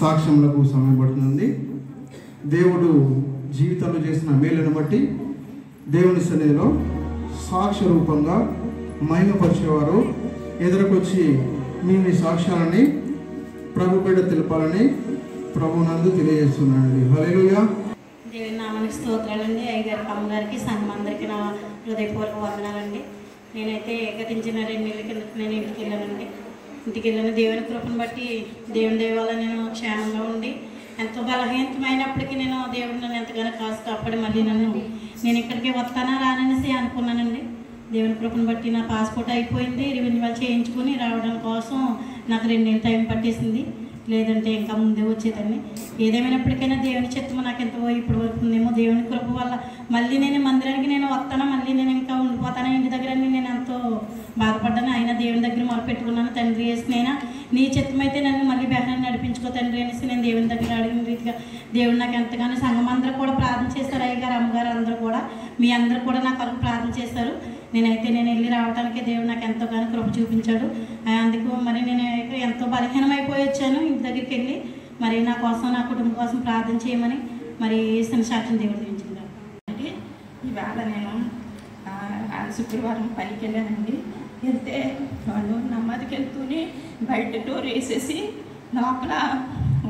సాక్ష్యములకు సమయం పడుతుంది. దేవుడు జీవితంలో చేసిన మేలును బట్టి దేవుని సన్నిధిలో సాక్ష్య రూపంగా మహిమపరిచేవారు ఎదురుకొచ్చి మీ సాక్ష్యాలని ప్రభు బిడ్డ తెలపాలని ప్రభునందు తెలియజేస్తున్నానండి. హల్లెలూయా. దేవుని నామానికి స్తోత్రాలండి. అయ్యగారికి, అమ్మగారికి, సంఘం అందరికీ నా హృదయపూర్వక వందనాలండి. నేనైతే గతించిన 2 నెలల కింద నేను ఇంటికి వెళ్ళాను. దేవుని కృపను బట్టి దేవుని దయ వల్ల నేను క్షేమంగా ఉండి ఎంతో బలహీనమైనప్పటికీ దేవుడు నన్ను ఎంతగానో కాపాడి మళ్ళీ నేను ఇక్కడికి వస్తానా రాననేసి అనుకున్నానండి. దేవుని కృపను బట్టి నా పాస్పోర్ట్ అయిపోయింది. రెన్యువల్ చేయించుకొని రావడం కోసం నాకు 2 నెలలు టైం పట్టేసింది. లేదంటే ఇంకా ముందే వచ్చేదాన్ని. ఏదేమైనప్పటికైనా దేవుని చిత్తము నాకు ఎంతో ఇప్పుడు వస్తుందేమో. దేవుని కృప వల్ల మళ్ళీ నేను మందిరానికి వస్తాను, మళ్ళీ నేను ఇంకా ఉండిపోతాను ఇంటి దగ్గర నేను ఎంతో బాధపడ్డాను. అయినా దేవుని దగ్గర మొదలుపెట్టుకున్నాను. తండ్రి వేసినైనా నీ చిత్తమైతే నన్ను మళ్ళీ బెహనాన్ని నడిపించుకో తండ్రి అనేసి నేను దేవుని దగ్గర అడిగిన రీతిగా దేవుడు నాకు ఎంతగానో సంఘం అందరూ కూడా ప్రార్థన చేస్తారు. అయ్యగారు, అమ్మగారు అందరూ కూడా మీ అందరూ కూడా నా కొరకు ప్రార్థన చేస్తారు. నేను వెళ్ళి రావడానికి దేవుడు నాకు ఎంతోగానో కృప చూపించాడు. అందుకు మరి నేను ఎంతో బలహీనమైపోయి వచ్చాను. ఇంటి దగ్గరికి వెళ్ళి మరి నా కోసం, నా కుటుంబం కోసం ప్రార్థన చేయమని మరి సాక్ష్యం దేవుడు దించింది. ఈవేళ నేను శుక్రవారం పనికి వెళ్ళానండి. వెళ్తే వాళ్ళు నెమ్మదికి వెళ్తూనే బయట డోర్ వేసేసి లోపల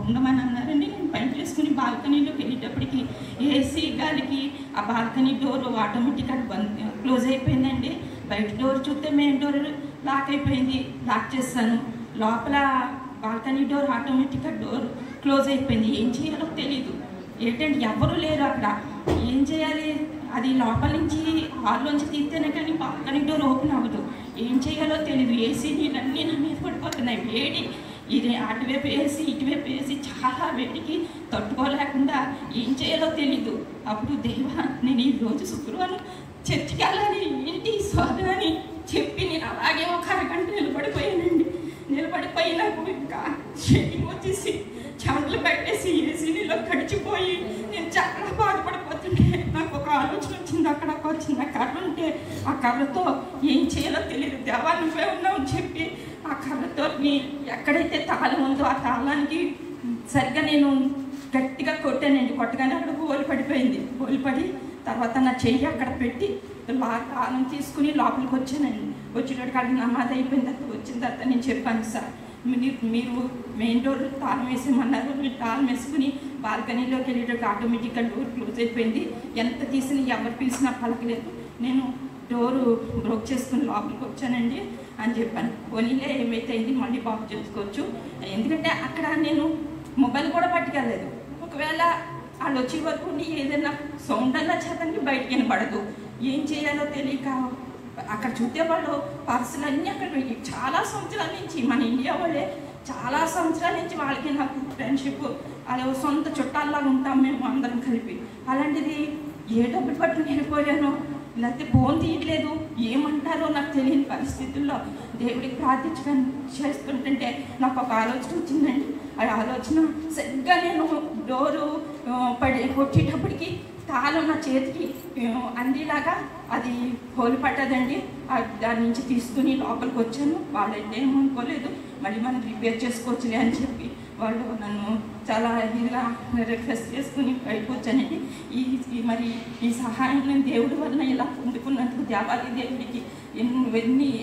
ఉండమని అన్నారండి. నేను పని చేసుకుని బాల్కనీలోకి వెళ్ళేటప్పటికి ఏసీ గాలికి ఆ బాల్కనీ డోర్ ఆటోమేటిక్గా క్లోజ్ అయిపోయిందండి. బయట డోర్ చూస్తే మెయిన్ డోర్ లాక్ అయిపోయింది. లాక్ చేస్తాను. లోపల బాల్కనీ డోర్ ఆటోమేటిక్గా డోర్ క్లోజ్ అయిపోయింది. ఏం చేయాలో తెలీదు. ఏంటంటే ఎవరు లేరు అక్కడ. ఏం చేయాలి? అది లోపల నుంచి హాల్లోంచి తీస్తేనే కానీ బాల్కనీ డోర్ ఓపెన్ అవ్వదు. ఏం చేయాలో తెలీదు. ఏసీ నీళ్ళన్నీ నా మీద పడిపోతున్నాయి. వేడి ఇది అటువైపు వేసి ఇటువైపు వేసి చాలా వేడికి తట్టుకోలేకుండా ఏం చేయాలో తెలీదు. అప్పుడు దేవా, నేను ఈరోజు శుక్రవారం చర్చికి వెళ్ళాలి, ఏంటి శోధన అని చెప్పి నేను అలాగే ఒక అరగంట నిలబడిపోయానండి. నిలబడిపోయి నాకు ఇంకా షేకింగ్ వచ్చేసి చెమటలు పెట్టేసి ఏసీలో గడిచిపోయి నేను చాలా బాధపడిపోతుంటే నాకు ఒక ఆలోచన వచ్చింది. అక్కడ ఒక చిన్న కర్ర ఉంటే ఆ కర్రతో ఏం చేయాలో తెలియదు. దేవా, నువ్వే ఉన్నావు అని చెప్పి ఆ కర్రతో ఎక్కడైతే తాళం ఉందో ఆ తాళానికి సరిగ్గా నేను గట్టిగా కొట్టానండి. కొట్టగానే అక్కడ హోలు పడిపోయింది. హోలు పడి తర్వాత నా చెయ్యి అక్కడ పెట్టి తాళం తీసుకుని లోపలికి వచ్చానండి. వచ్చేటప్పుడు అక్కడ నమాజ్ అయిపోయిన తర్వాత వచ్చిన తర్వాత నేను చెప్పాను, సార్ మీరు మెయిన్ డోర్ తాళం వేసేయమన్నారు. మీరు తాళం వేసుకుని బాల్కనీలోకి వెళ్ళేటప్పుడు ఆటోమేటిక్గా డోర్ క్లోజ్ అయిపోయింది. ఎంత తీసినా ఎవరు పిలిచినా పలకలేదు. నేను డోరు బ్రోక్ చేసుకుని లోపలికి వచ్చానండి అని చెప్పాను. పోనీలే, ఏమైతే అయింది మళ్ళీ బాగు చేసుకోవచ్చు. ఎందుకంటే అక్కడ నేను మొబైల్ కూడా పట్టుకెళ్ళలేదు. ఒకవేళ వాళ్ళు వచ్చే వరకు ఏదైనా సౌండ్ అన్నా చేతండి బయటికి వినపడదు. ఏం చేయాలో తెలియక అక్కడ చూస్తే వాళ్ళు పర్సులు అన్నీ అక్కడ చాలా సంవత్సరాల నుంచి మన ఇండియా వాళ్ళే చాలా సంవత్సరాల నుంచి వాళ్ళకి నాకు ఫ్రెండ్షిప్, అలా సొంత చుట్టాల్లాగా ఉంటాం మేము అందరం కలిపి. అలాంటిది ఏ డబ్బులు పట్టుకుని వెళ్ళిపోయానో, లేకపోతే ఫోన్ తీయట్లేదు, ఏమంటారో నాకు తెలియని పరిస్థితుల్లో దేవుడికి ప్రార్థించడం చేస్తుంటే నాకు ఒక ఆలోచన వచ్చిందండి. ఆ ఆలోచన సరిగ్గా నేను డోరు కొట్టేటప్పటికి తాళం నా చేతికి అందేలాగా అది హోలు పట్టదండి. దాని నుంచి తీసుకుని లోపలికి వచ్చాను. వాళ్ళు ఏమనుకోలేదు, మళ్ళీ మనం రిపేర్ చేసుకోవచ్చులే అని చెప్పి వాళ్ళు నన్ను చాలా ఇదిగా రిక్వెస్ట్ చేసుకుని బయటకు వచ్చానండి. మరి ఈ సహాయం నేను దేవుడి వల్ల ఇలా పొందుకున్నందుకు దేవాది దేవుడికి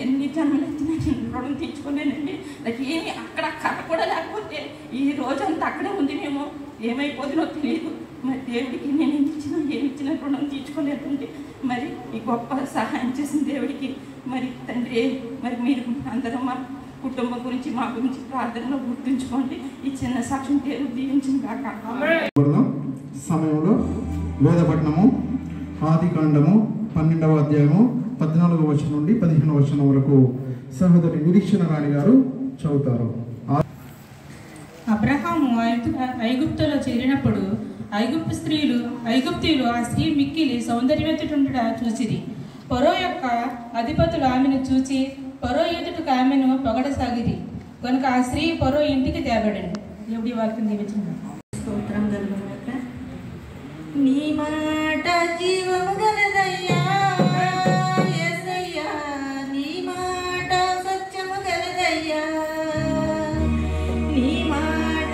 ఎన్ని జన్మలు ఎత్తినా నేను రుణం తీర్చుకోలేనండి. నాకు ఏమి అక్కడ కథ కూడా లేకపోతే ఈ రోజంతా అక్కడే ఉంది. మేము ఏమైపోతుందో తెలియదు. మరి దేవుడికి నేను ఏమి ఇచ్చినా రుణం తీర్చుకోలేదండి. మరి ఈ గొప్ప సహాయం చేసిన దేవుడికి మరి తండ్రి, మరి మీరు అందరూ మా కుటుంబం గురించి మా గురించి ప్రార్థనలో గుర్తుంచుకోండి. ఈ చిన్న సాక్ష్యం దేవుడు దీవించిన కాక. సమయంలో వేదపట్నము ఆదికాండము 12వ అధ్యాయము 14వ వచనం నుండి 15వ వచనం వరకు సహోదరి నిరీక్షణ రాణి గారు చదువుతారు. అబ్రహాము ఐగుప్తులో చేరినప్పుడు ఐగుప్తీయులు ఆ స్త్రీ మిక్కిలి సౌందర్యవంతుడుట చూసిరి. ఫరో యొక్క అధిపతులు ఆమెను చూచి ఫరో ఎదుటకు ఆమెను పొగడసాగిరి. కనుక ఆ స్త్రీ ఫరో ఇంటికి తేబడను. దేవుడి వాక్యం దీవించండి. స్తోత్రం కలుగుగాక. నీ మాట జీవము గలదయ్యా యేసయ్యా, నీ మాట సత్యము గలదయ్యా, నీ మాట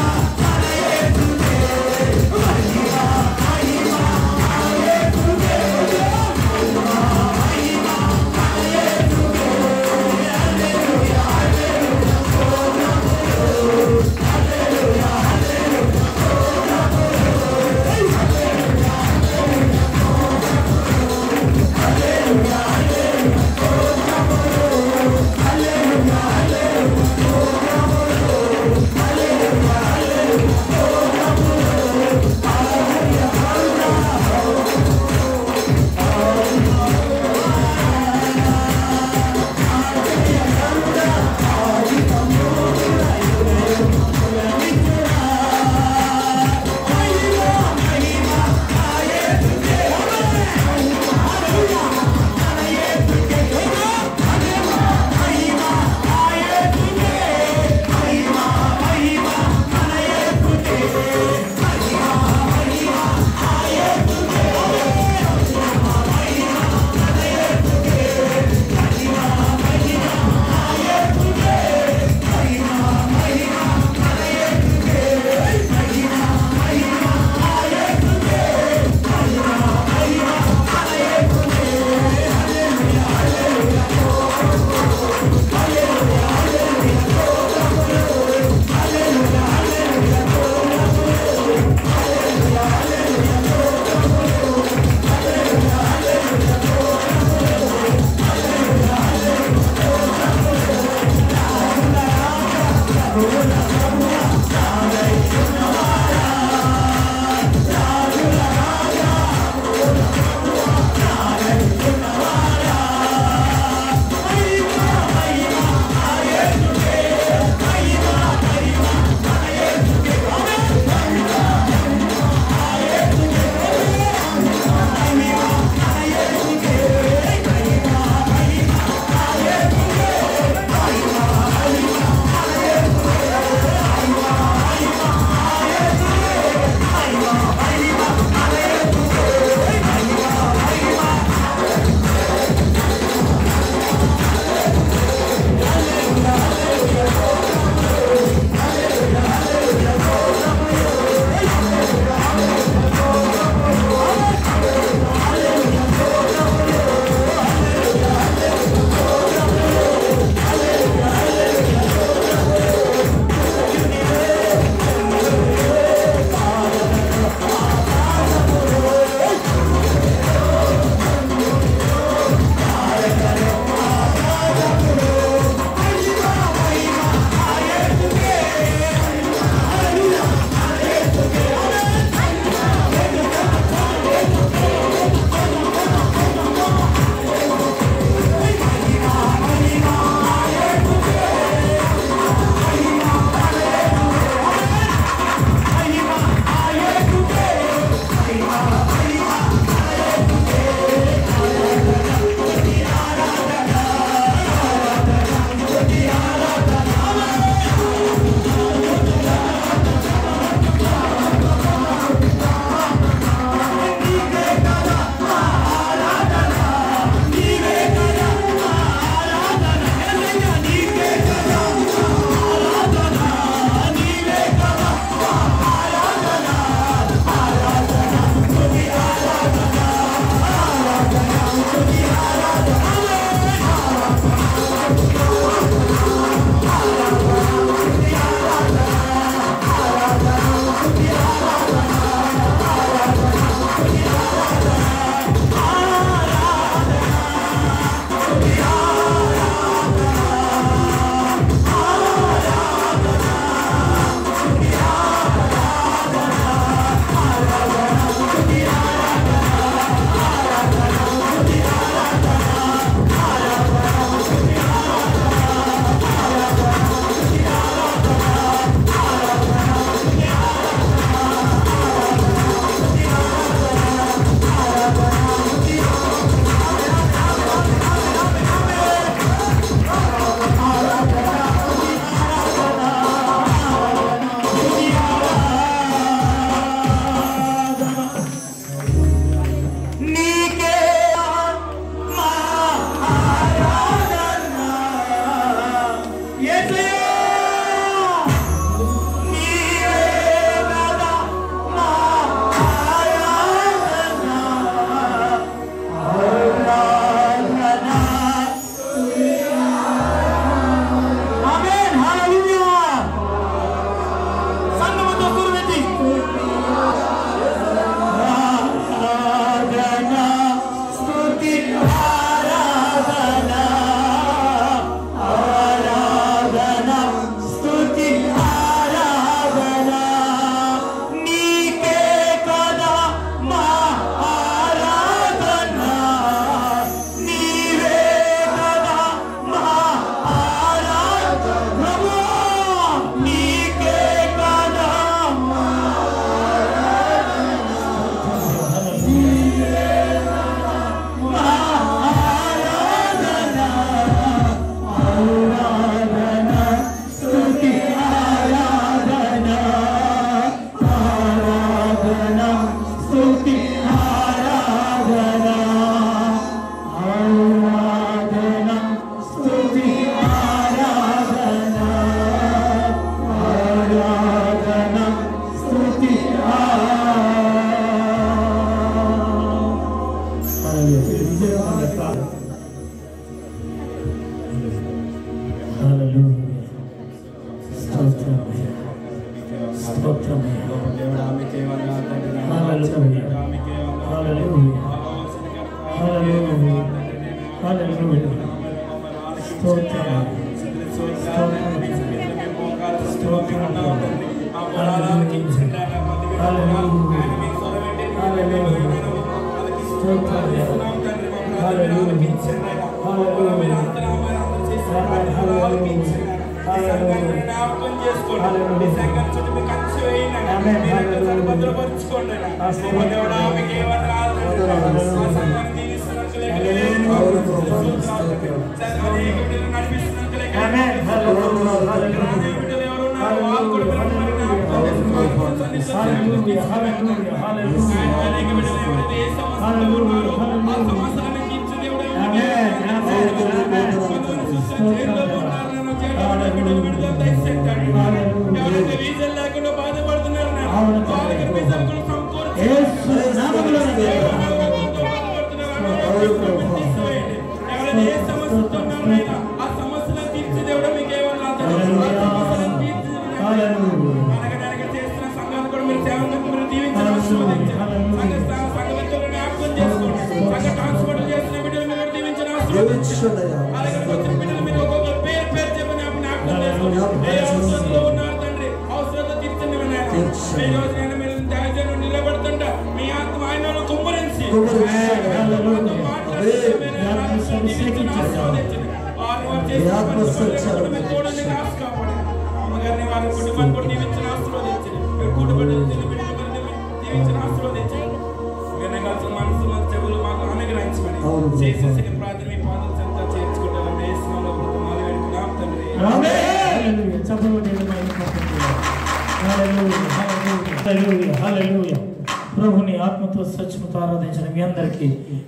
ప్రభుని ఆత్మతో సత్యముతో ఆరాధించిన మీ అందరికీ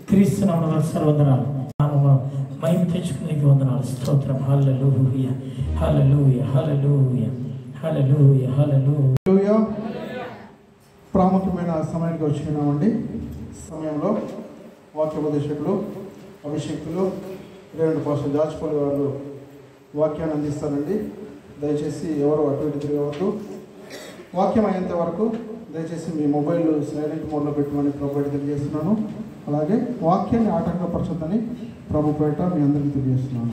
క్రీస్తు నామమున వందనాలు. మహిమ తెచ్చుకునే వందనాలు. స్తోత్రం. హల్లెలూయా హల్లెలూయా హల్లెలూయా హల్లెలూయా హల్లెలూయా. ప్రాముఖ్యమైన సమయానికి వచ్చినామండి. సమయంలో వాక్యోపదేశకులు అభిషేకులు రేవండ్ పాస్టర్ జాజ్పల్లి గారు వాక్యాన్ని అందిస్తారండి. దయచేసి ఎవరు అటు ఇటు తిరగవద్దు. వాక్యం అయ్యేంత వరకు దయచేసి మీ మొబైల్ సైలెంట్ మోడ్లో పెట్టమని ప్రభుపేట తెలియజేస్తున్నాను. అలాగే వాక్యాన్ని ఆటంకపరచొద్దని ప్రభుపేట మీ అందరికీ తెలియజేస్తున్నాను.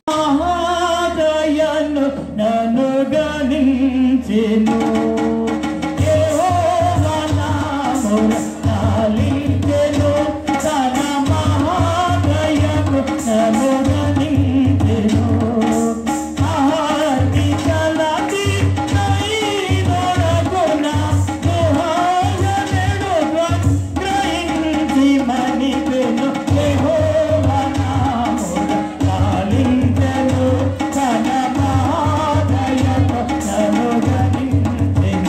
Thank you.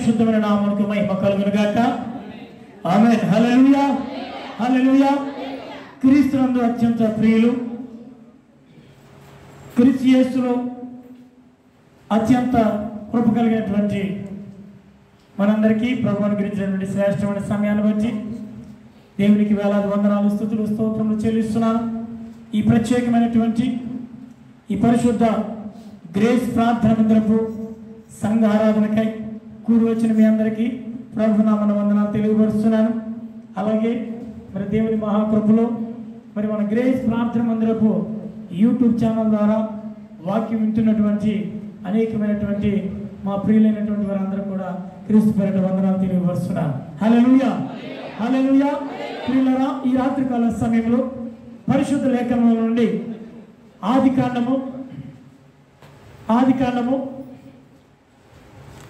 పరిశుద్ధమైన నామమునకు మహిమ కలుగును గాక. ఆమేన్. హల్లెలూయా, హల్లెలూయా. క్రీస్తునందు అత్యంత ప్రియులు, క్రీస్తు యేసులో అత్యంత కృప కలిగినటువంటి మనందరికీ ప్రభువును అనుగ్రహించినటువంటి శ్రేష్టమైన సమయాన్ని బట్టి దేవునికి వేలాది వందనాలు, స్తుతులు, స్తోత్రములు చెల్లిస్తున్నాను. ఈ ప్రత్యేకమైనటువంటి ఈ పరిశుద్ధ గ్రేస్ ప్రార్థన మందిరపు సంఘ ఆరాధనకై కూడి వచ్చిన మీ అందరికీ ప్రభునామన వందనాలు తెలియపరుస్తున్నాను. అలాగే మరి దేవుని మహాకృపలో మరి మన గ్రేస్ ప్రార్థన మందిరపు యూట్యూబ్ ఛానల్ ద్వారా వాక్యం వింటున్నటువంటి అనేకమైనటువంటి మా ప్రియులైనటువంటి వారందరూ కూడా క్రీస్తు పేరిట వందనాలు తెలియపరుస్తున్నాను. హల్లెలూయా, హల్లెలూయా. ప్రియులారా, ఈ రాత్రికాల సమయంలో పరిశుద్ధ లేఖనంలో నుండి ఆదికాండము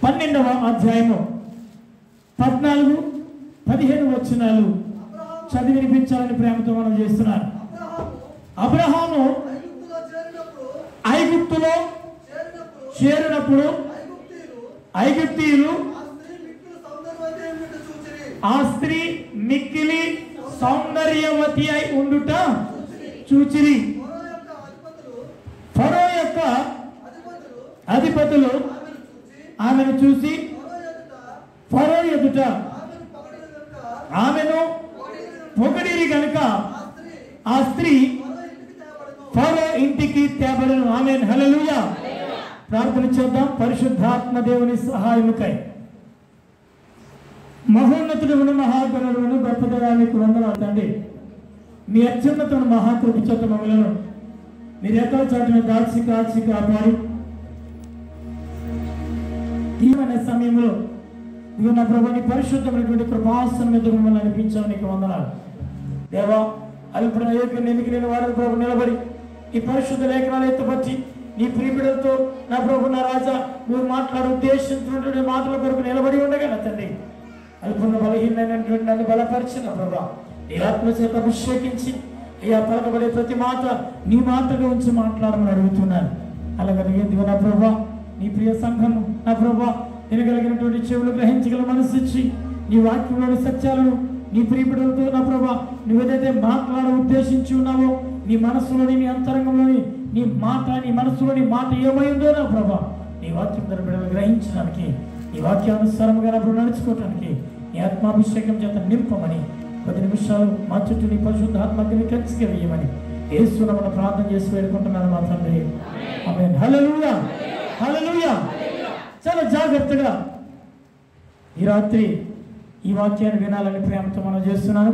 12వ అధ్యాయము 14-15 వచనాలు చదివి వినిపించాలని ప్రేమతో మనం చేస్తున్నాను. అబ్రహాము ఐగుప్తులో చేరినప్పుడు ఐగుప్తీయులు ఆ స్త్రీ మిక్కిలి సౌందర్యవతి అయి ఉండుట చూచిరి. ఫరో యొక్క అధిపతులు ఆమెను చూసి ఫరో ఎదుట ఆమెను పొగిడిరి గనుక ఆ స్త్రీ ఫరో ఇంటికి తేబడను. ఆమేన్. హల్లెలూయా. ప్రార్థన చేద్దాం. పరిశుద్ధాత్మ దేవుని సహాయముకై మహోన్నతుడును మహాగణుడును గొప్పదనానికి వందనాలు తండ్రి. మీ అత్యున్నతను మహాకృప చేత మమ్మలను మీరు ఎక్కడ చాటున దాచి కాచి కాపాడి తీవ్రమైన సమయంలో ఇవి నా ప్రభుని పరిశుద్ధమైనటువంటి కృపాసనం మీద మమ్మల్ని అనిపించావు. నీకు వందనాలు దేవా. అల్పుడు ఎన్నిక నేను వారిని ప్రభు నిలబడి ఈ పరిశుద్ధ లేఖనాలు ఎత్తుపట్టి నీ ప్రియబిడలతో నా ప్రభు నా రాజా నువ్వు మాట్లాడు ఉద్దేశించినటువంటి మాటల కొరకు నిలబడి ఉండగా నా తండ్రి అల్పున్న బలహీనమైనటువంటి నన్ను బలపరిచిన ప్రభా నీ ఆత్మ చేత అభిషేకించి అయ్యా పలకబడే ప్రతి మాట నీ మాటగా ఉంచి మాట్లాడమని అడుగుతున్నాను. అలాగే నా ప్రభా నీ ప్రియ సంఘం నా ప్రభా వినగలిగినటువంటి చెవులు గ్రహించగల మనసు ఇచ్చి నీ వాక్యంలోని సత్యాలను నీ ప్రియబిడలతో నా ప్రభా నువ్వేదైతే మాట్లాడ ఉద్దేశించి ఉన్నావో నీ మనస్సులోని నీ అంతరంగంలోని నీ మాట నీ మనస్సులోని మాట ఏమైందో నా ప్రభా నీ వాక్యం ధర బిడ్డలు గ్రహించడానికి నీ వాక్యానుసారంగా నా ప్రభు నడుచుకోవటానికి నీ ఆత్మాభిషేకం చేత నింపమని 10 నిమిషాలు మా చుట్టూ నీ పరిశుద్ధ ఆత్మగ్ని ఖచ్చితంగా వేయమని యేసు నామమున ప్రార్థన చేసి వేడుకుంటున్నాను మా తండ్రి. ఆమేన్. హల్లెలూయా, హల్లెలూయా. చాలా జాగ్రత్తగా ఈ రాత్రి ఈ వాక్యాన్ని వినాలని ప్రేమతో మనం చేస్తున్నాను.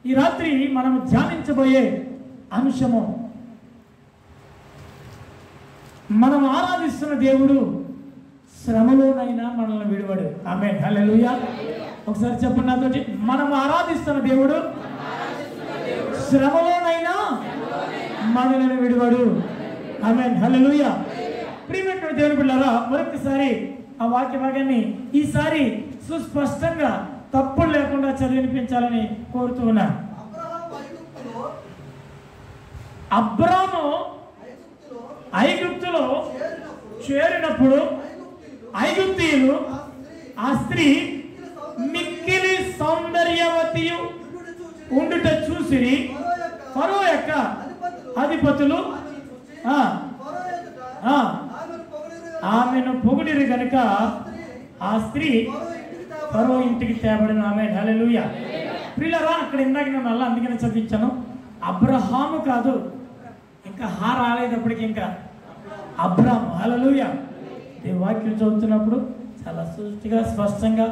ఈ రాత్రి మనం ధ్యానించబోయే అంశము మనం ఆరాధిస్తున్న దేవుడు శ్రమలోనైనా మనల్ని విడువడు. ఆమేన్. హల్లెలూయా. ఒకసారి చెప్పండి నాతోటి, మనం ఆరాధిస్తున్న దేవుడు శ్రమలోనైనా మనల్ని విడువడు. ఆమేన్. హల్లెలూయా. ప్రియమైన దేవుని బిడ్డలారా, మరొకసారి ఆ వాక్య భాగాన్ని ఈసారి సుస్పష్టంగా తప్పులు లేకుండా చదివినిపించాలని కోరుతూ ఉన్నాను. అబ్రాము ఐగుప్తులో చేరినప్పుడు ఐగుప్తీయులు ఆ స్త్రీ మిక్కిలి సౌందర్యవతి ఉండుట చూసిరి. ఫరో యొక్క అధిపతులు ఆమెను పొగిడిరి గనుక ఆ స్త్రీ ఫరో ఇంటికి తేబడిన. ఆమేన్. హల్లెలూయా. ప్రియులారా, అక్కడ ఇందాక నేను అలా అందుకనే చదివించాను. అబ్రహాము కాదు, ఇంకా రాలేటప్పటికి ఇంకా అబ్రాము. హల్లెలూయా. ఈ వాక్యం చదువుతున్నప్పుడు చాలా సూటిగా స్పష్టంగా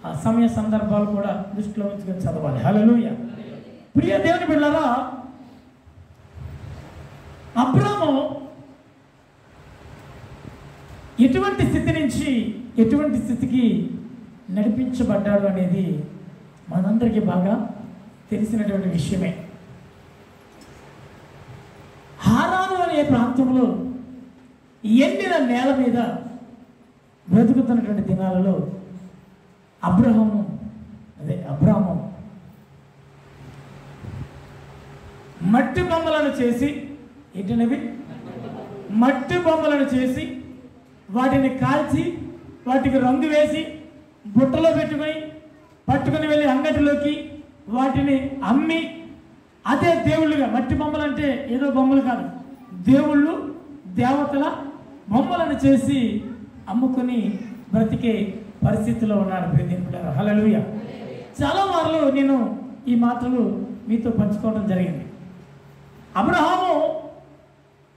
ఆ సమయ సందర్భాలు కూడా దృష్టిలో ఉంచుకొని చదవాలి. హల్లెలూయా. ప్రియ దేవుని బిడ్డలారా, అబ్రాము ఎటువంటి స్థితి నుంచి ఎటువంటి స్థితికి నడిపించబడ్డాడు అనేది మనందరికీ బాగా తెలిసినటువంటి విషయమే. హారాను అనే ప్రాంతంలో ఎండిన నేల మీద బ్రతుకుతున్నటువంటి దినాలలో అబ్రాము మట్టి బొమ్మలను చేసి మట్టి బొమ్మలను చేసి వాటిని కాల్చి వాటికి రంగు వేసి బుట్టలో పెట్టుకొని పట్టుకుని వెళ్ళి అంగడిలోకి వాటిని అమ్మి అదే దేవుళ్ళుగా, మట్టి బొమ్మలు అంటే ఏదో బొమ్మలు కాదు, దేవుళ్ళు దేవతల బొమ్మలను చేసి అమ్ముకొని బ్రతికే పరిస్థితిలో ఉన్నాడు. ప్రియదేవులారా, హల్లెలూయా. చాలా వారిలో నేను ఈ మాటలు మీతో పంచుకోవడం జరిగింది. అబ్రహాము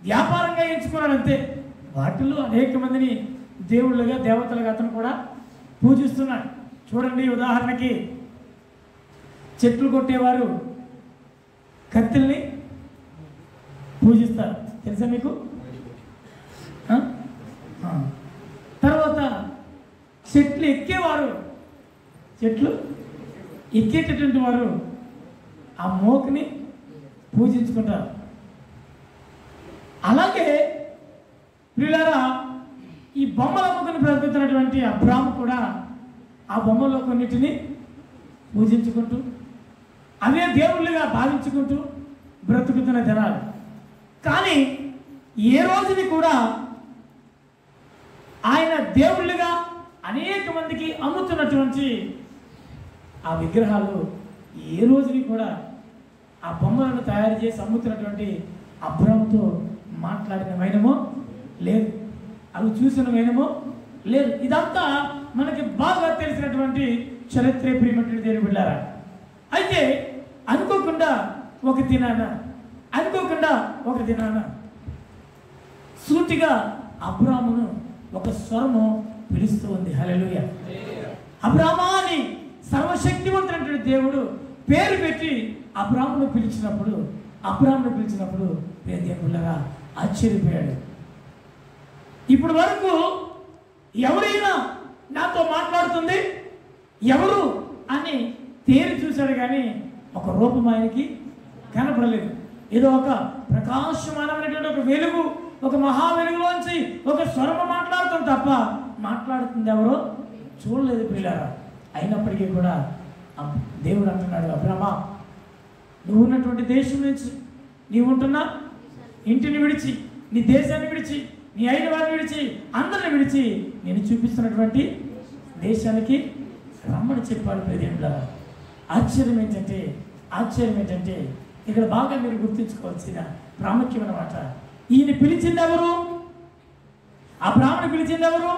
వ్యాపారంగా ఎంచుకున్నాడంతే. వాటిల్లో అనేక మందిని దేవుళ్ళుగా దేవతలుగా అతను కూడా పూజిస్తున్నాడు. చూడండి, ఉదాహరణకి చెట్లు కొట్టేవారు కత్తిల్ని పూజిస్తారు, తెలుసా మీకు? తర్వాత చెట్లు ఎక్కేటటువంటి వారు ఆ మోకుని పూజించుకుంటారు. అలాగే ప్రియులారా, ఈ బొమ్మలు అమ్ముకుని బ్రతుకుతున్నటువంటి అబ్రాము కూడా ఆ బొమ్మల్లో కొన్నిటిని పూజించుకుంటూ అవే దేవుళ్ళుగా భావించుకుంటూ బ్రతుకుతున్న జనాలు. కానీ ఏ రోజుని కూడా ఆయన దేవుళ్ళుగా అనేక మందికి అమ్ముతున్నటువంటి ఆ విగ్రహాలు ఏ రోజుని కూడా ఆ బొమ్మలను తయారు చేసి అమ్ముతున్నటువంటి అబ్రాముతో మాట్లాడిన వైనమో లేదు, అవి చూసిన వైనమో లేదు. ఇదంతా మనకి బాగా తెలిసినటువంటి చరిత్ర. ప్రియమైనటువంటి దేవుని బిడ్డలారా, అయితే అనుకోకుండా ఒక దినాన సూటిగా అబ్రామును ఒక స్వరము పిలుస్తూ ఉంది. హల్లెలూయా. అబ్రామా అని సర్వశక్తివంతుడైన దేవుడు పేరు పెట్టి అబ్రామును పిలిచినప్పుడు దేవుళ్ళగా ఆశ్చర్యపోయాడు. ఇప్పుడు వరకు ఎవరైనా నాతో మాట్లాడుతుంది ఎవరు అని తేరి చూశాడు, కానీ ఒక రూపం ఆయనకి కనపడలేదు. ఏదో ఒక ప్రకాశమానమైనటువంటి ఒక వెలుగు, ఒక మహా వెలుగులోంచి ఒక స్వరము మాట్లాడుతుంది తప్ప మాట్లాడుతుంది ఎవరో చూడలేదు ప్రియులారా. అయినప్పటికీ కూడా దేవుడు అంటున్నాడు, అబ్రామా, నువ్వు ఉన్నటువంటి దేశం నుంచి, నీవు ఉంటున్న ఇంటిని విడిచి, నీ దేశాన్ని విడిచి, నీ అయిన వారిని విడిచి, అందరిని విడిచి నేను చూపిస్తున్నటువంటి దేశానికి రమ్మని చెప్పాడు. ప్రియదేవులారా, ఆశ్చర్యం ఏంటంటే ఇక్కడ బాగా మీరు గుర్తుంచుకోవాల్సిన ప్రాముఖ్యమైన మాట, ఈయన పిలిచింది ఎవరు? అబ్రాముని పిలిచింది ఎవరు?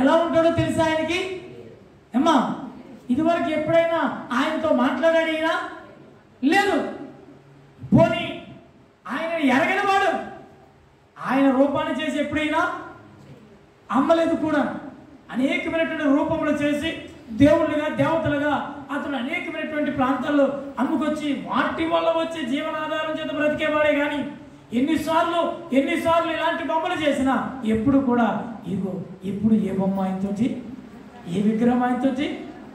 ఎలా ఉంటాడో తెలుసా ఆయనకి? అమ్మా, ఇదివరకు ఎప్పుడైనా ఆయనతో మాట్లాడాడు ఈయన? లేదు. పోనీ ఆయనని ఎరగని వాడు ఆయన రూపాన్ని చేసి ఎప్పుడైనా అమ్మలేదు కూడా. అనేకమైనటువంటి రూపములు చేసి దేవుళ్ళుగా దేవతలుగా అతను అనేకమైనటువంటి ప్రాంతాల్లో అమ్ముకొచ్చి వాటి వల్ల వచ్చే జీవనాధారం చేత బ్రతికేవాడే. కానీ ఎన్నిసార్లు ఇలాంటి బొమ్మలు చేసినా ఎప్పుడు కూడా ఎప్పుడు ఏ బొమ్మ ఆయనతోటి, ఏ విగ్రహం ఆయనతోటి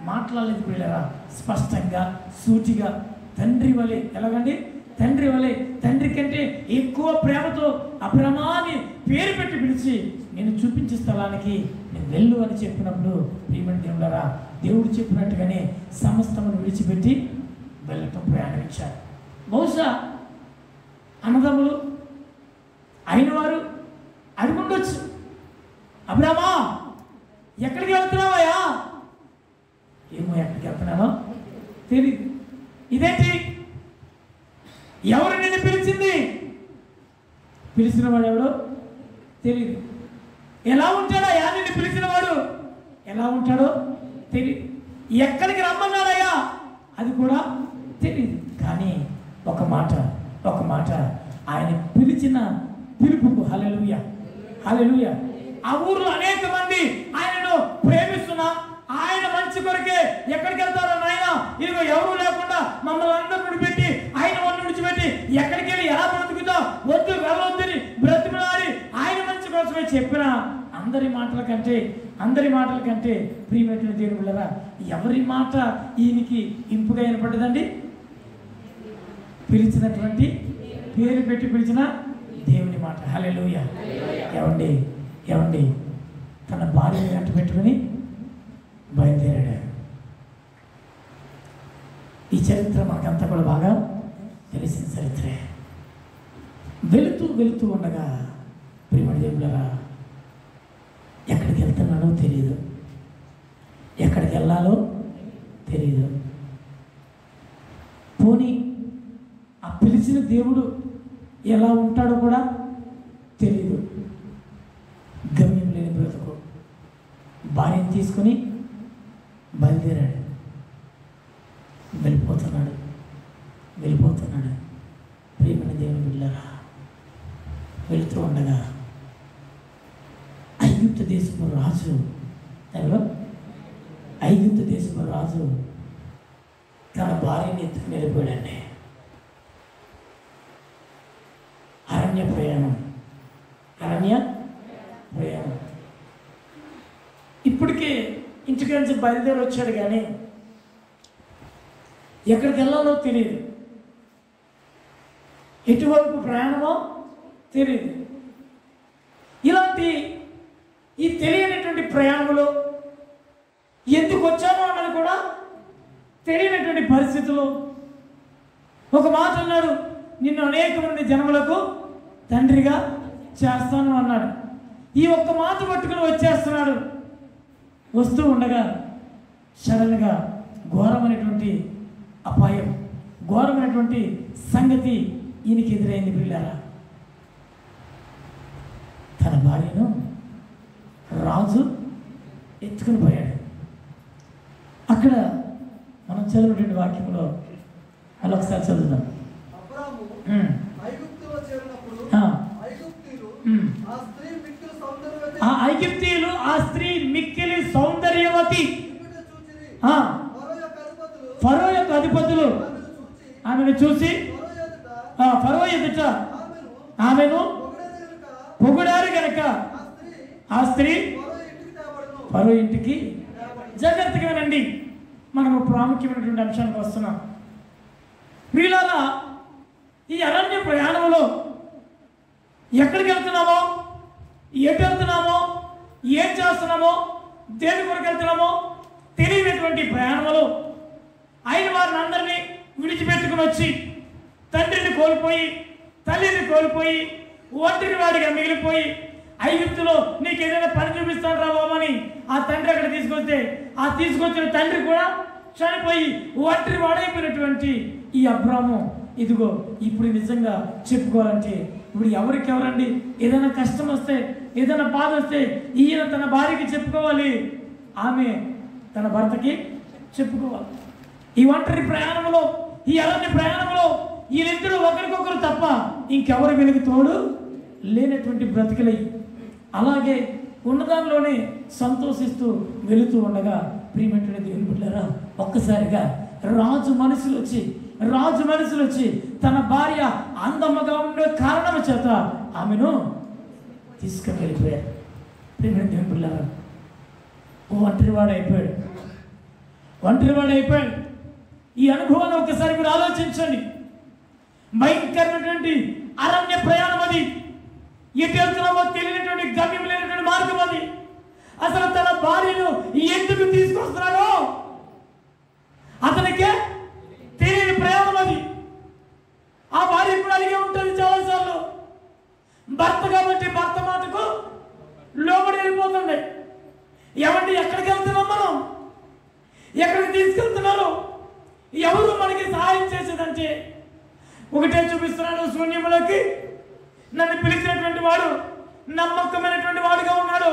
మాట్లాడలేదు పిల్లరా. స్పష్టంగా సూటిగా తండ్రి వలె, ఎలాగండి? తండ్రి వలె, తండ్రి కంటే ఎక్కువ ప్రేమతో అబ్రహాముని పేరు పెట్టి పిలిచి నేను చూపించే స్థలానికి నేను వెళ్ళు అని చెప్పినప్పుడు ప్రియమైన దేవులారా, దేవుడు చెప్పినట్టుగానే సమస్తమును విడిచిపెట్టి వెళ్ళటం ప్రయాణించారు. బహుశా అన్నదమ్ములు అయిన వారు అడుగుండొచ్చు, అబ్రామా ఎక్కడికి వెళ్తున్నావయ్యా? ఏమో ఎక్కడికి వెళ్తున్నానో తెలియదు. ఇదేంటి? ఎవరు నిన్ను పిలిచింది? పిలిచిన వాడు ఎవడో తెలియదు. ఎలా ఉంటాడయ్యా నిన్ను పిలిచిన వాడు? ఎలా ఉంటాడో తెలియదు. ఎక్కడికి రమ్మన్నాడయ్యా? అది కూడా తెలియదు. కానీ ఒక మాట ఆయన పిలిచిన పిలుపుకు హల్లెలూయా, హల్లెలూయా. ఆ ఊర్లో అనేక మంది ఆయనను ప్రేమిస్తున్నా ఆయన మంచి కొరకే ఎక్కడికి వెళ్తారో నాయన, ఇదిగో ఎవరు లేకుండా మమ్మల్ని అందరూ విడిపెట్టి ఆయన వాళ్ళు విడిచిపెట్టి ఎక్కడికి వెళ్ళి ఎలా బ్రతుకుతాం, వద్దు వెళ్ళొద్దని బ్రతిమలాడి ఆయన మంచి కోసమే చెప్పిన అందరి మాటల కంటే ప్రియమైన దేవుని బిడ్డలారా, ఎవరి మాట ఈయనకి ఇంపుగా వినపడ్డదండి? పిలిచినటువంటి పేరు పెట్టి పిలిచిన దేవుని మాట. హల్లెలూయా. ఏమండి తన భార్యని వెంట పెట్టుకుని బయలుదేరాడు. ఈ చరిత్ర మనకంతా కూడా బాగా తెలిసిన చరిత్రే. వెళుతూ ఉండగా ప్రియమైన దేవులారా, ఎక్కడికి వెళ్తున్నాడో తెలియదు. ఆ పిలిచిన దేవుడు ఎలా ఉంటాడో కూడా తెలియదు. గమ్యం లేని బ్రతుకు. భార్యను తీసుకొని బయలుదేరాడు. వెళ్ళిపోతున్నాడు. ప్రియమైన దేవుని బిడ్డలారా, వెళుతూ ఉండగా ఐగుప్తు దేశపు రాజు తన భార్యని ఎత్తుకుని వెళ్ళిపోయాడండి. అరణ్య ప్రయాణం. ఇప్పటికే ఇంటికి నుంచి బయలుదేరి వచ్చాడు, కానీ ఎక్కడికి వెళ్ళాలో తెలియదు, ఎటువైపు ప్రయాణమో తెలియదు. ఇలాంటి ఈ తెలియనటువంటి ప్రయాణంలో ఎందుకు వచ్చామో అన్నది కూడా తెలియనటువంటి పరిస్థితుల్లో ఒక మాట అన్నాడు, నిన్ను అనేక మంది జనములకు తండ్రిగా చేస్తాను అన్నాడు. ఈ ఒక్క మాట పట్టుకుని వచ్చేస్తున్నాడు. వస్తూ ఉండగా సడన్గా ఘోరమైనటువంటి అపాయం, ఘోరమైనటువంటి సంగతి ఈయనకి ఎదురైంది. పిల్లారా, తన భార్యను రాజు ఎత్తుకుని పోయాడు. అక్కడ మనం చదివినటువంటి వాక్యంలో అలా ఒకసారి చదువుదాం. ఐగుప్తీయులు ఆ స్త్రీ మిక్కిలి సౌందర్యవతి. ఫరో యొక్క అధిపతులు ఆమెను చూసి ఫరో ఎదుట ఆమెను పొగిడారు గనక ఆ స్త్రీ ఫరో ఇంటికి. జాగ్రత్తగా వినండి, మనము ప్రాముఖ్యమైనటువంటి అంశానికి వస్తున్నాం. వీళ్ళలా ఈ అరణ్య ప్రయాణంలో ఎక్కడికి వెళ్తున్నామో, ఎటు వెళ్తున్నామో, ఏం చేస్తున్నామో, దేని కొరకు వెళ్తున్నామో తెలియనటువంటి ప్రయాణంలో ఆయన వారిని అందరినీ విడిచిపెట్టుకుని వచ్చి తండ్రిని కోల్పోయి, తల్లిని కోల్పోయి, ఒంటరి వాడిగా మిగిలిపోయి, ఐగుప్తులో నీకు ఏదైనా పని చూపిస్తాను రా బాబని ఆ తండ్రి అక్కడ తీసుకొస్తే ఆ తీసుకొచ్చిన తండ్రి కూడా చనిపోయి ఒంటరి వాడైపోయినటువంటి ఈ అబ్రాము, ఇదిగో ఇప్పుడు నిజంగా చెప్పుకోవాలంటే ఇప్పుడు ఎవరండి ఏదైనా కష్టం వస్తే, ఏదైనా బాధ వస్తే ఈయన తన భార్యకి చెప్పుకోవాలి, ఆమె తన భర్తకి చెప్పుకోవాలి. ఈ ఒంటరి ప్రయాణంలో, ఈ అరణ్య ప్రయాణంలో వీళ్ళిద్దరూ ఒకరికొకరు తప్ప ఇంకెవరు వెలుగు తోడు లేనటువంటి బ్రతికలై అలాగే ఉన్నదానిలోనే సంతోషిస్తూ వెళుతూ ఉండగా ప్రియమైనటువంటి దేవుని బిడ్డలారా, ఒక్కసారిగా రాజు మనసులు వచ్చి తన భార్య అందముగా ఉండే కారణం చేత ఆమెను తీసుకుని వెళ్ళిపోయారు. ప్రియమైన దేవుని బిడ్డలారా, ఒంటరివాడు అయిపోయాడు. ఈ అనుభవాన్ని ఒకసారి మీరు ఆలోచించండి. భయంకరమైనటువంటి అరణ్య ప్రయాణం అది. ఎటు వెళ్తున్నామో తెలియనటువంటి గమ్యం లేనటువంటి మార్గం అది. అసలు తన భార్యను ఎందుకు తీసుకొస్తున్నాడో అతనికే తెలియని ప్రయాణం అది. ఆ భార్య కూడా అడిగే ఉంటుంది చాలాసార్లు. భర్త కాబట్టి భర్త మాటకు లోబడి వెళ్ళిపోతుంది. ఎవరిని ఎక్కడికి వెళ్తున్నాం, మనం ఎక్కడికి తీసుకెళ్తున్నారు, ఎవరు మనకి సహాయం చేసేదంటే ఒకటే చూపిస్తున్నాడు. శూన్యములోకి నన్ను పిలిచినటువంటి వాడు నమ్మకమైనటువంటి వాడుగా ఉన్నాడు.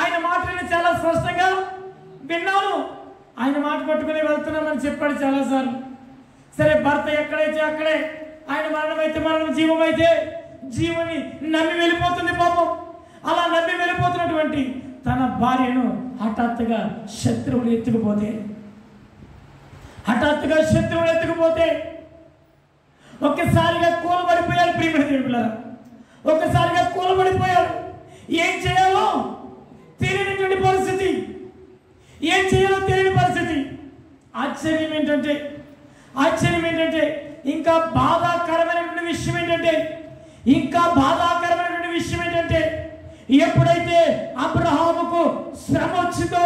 ఆయన మాటలను చాలా స్పష్టంగా విన్నాను. ఆయన మాట పట్టుకుని వెళ్తున్నామని చెప్పాడు చాలాసార్లు. సరే, భర్త ఎక్కడైతే అక్కడే, ఆయన మరణమైతే మరణం, జీవమైతే జీవని నమ్మి వెళ్ళిపోతుంది పాపం. అలా నమ్మి వెళ్ళిపోతున్నటువంటి తన భార్యను హఠాత్తుగా శత్రువులు ఎత్తుకుపోతే ఒక్కసారిగా కూలబడిపోయారు. ప్రియమైన దేవులారా, ఒక్కసారిగా కూలబడిపోయారు. ఏం చేయాలో తెలియనటువంటి పరిస్థితి, ఆశ్చర్యం ఏంటంటే ఇంకా బాధాకరమైనటువంటి విషయం ఏంటంటే ఎప్పుడైతే అబ్రహాముకు శ్రమ వచ్చిందో,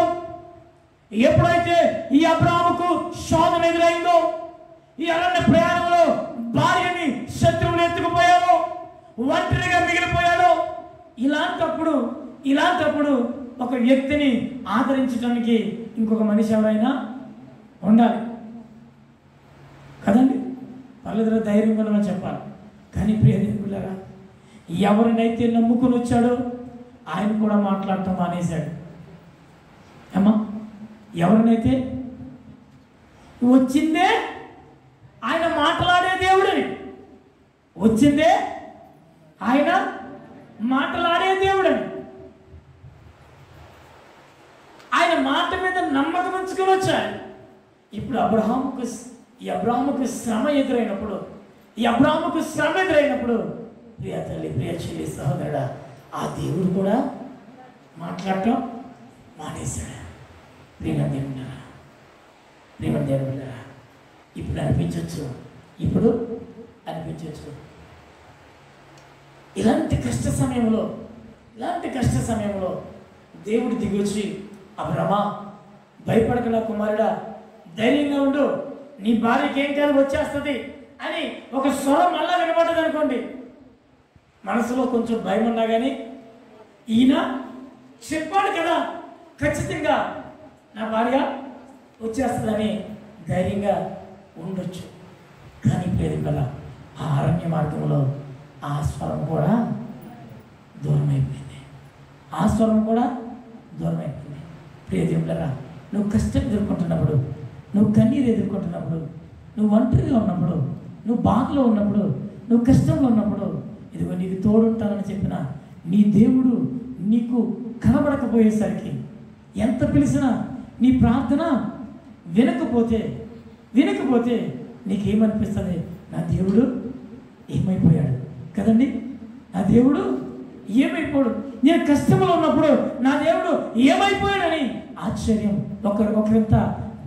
ఎప్పుడైతే ఈ అబ్రహాముకు శోధన ఎదురైందో, ఈ అరణ్య ప్రయాణంలో భార్యని శత్రువులు ఎత్తుకుపోయారో, ఒంటరిగా మిగిలిపోయాడో, ఇలాంటప్పుడు ఒక వ్యక్తిని ఆదరించడానికి ఇంకొక మనిషి ఎవరైనా ఉండాలి కదండి. పర్లేదురా ధైర్యంగా మనం చెప్పాలి. కానీ ప్రియదేవులారా, ఎవరినైతే నమ్ముకుని వచ్చాడో ఆయన కూడా మాట్లాడటం మానేశాడు. అమ్మా, ఎవరినైతే వచ్చిందే ఆయన మాట్లాడే దేవుడని, వచ్చిందే ఆయన మాట్లాడే దేవుడని, ఆయన మాట మీద నమ్మకం ఉంచుకొని వచ్చాడు. ఇప్పుడు అబ్రాహాముకు శ్రమ ఎదురైనప్పుడు, ప్రియ తల్లి, ప్రియ చెల్లి, సహోదరుడా, ఆ దేవుడు కూడా మాట్లాడటం మానేశాడు. ప్రేమ దేవుడా, ఇప్పుడు అనిపించవచ్చు, ఇలాంటి కష్ట సమయంలో దేవుడు దిగొచ్చి, అబ్రహ్మా భయపడక నా కుమారుడా, ధైర్యంగా ఉండు, నీ భార్యకి ఏం కాదు వచ్చేస్తుంది అని ఒక స్వరం మళ్ళా వినబడ్డది అనుకోండి, మనసులో కొంచెం భయం ఉన్నా కానీ ఈయన చెప్పాడు కదా ఖచ్చితంగా నా భార్య వచ్చేస్తుందని ధైర్యంగా ఉండొచ్చు. కానీ ప్రేమికుల ఆ అరణ్య మార్గంలో ఆ స్వరం కూడా దూరం అయిపోయింది. ప్రియదేవులరా, నువ్వు కష్టం ఎదుర్కొంటున్నప్పుడు, నువ్వు కన్నీరు ఎదుర్కొంటున్నప్పుడు, నువ్వు ఒంటరిగా ఉన్నప్పుడు, నువ్వు బాధలో ఉన్నప్పుడు, నువ్వు కష్టంలో ఉన్నప్పుడు, ఇదిగో నీకు తోడుంటానని చెప్పిన నీ దేవుడు నీకు కనబడకపోయేసరికి, ఎంత పిలిచినా నీ ప్రార్థన వినకపోతే నీకేమనిపిస్తుంది? నా దేవుడు ఏమైపోయాడు కదండి, నా దేవుడు ఏమైపోయాడు, నేను కష్టంలో ఉన్నప్పుడు నా దేవుడు ఏమైపోయాడని ఆశ్చర్యం, ఒకరింత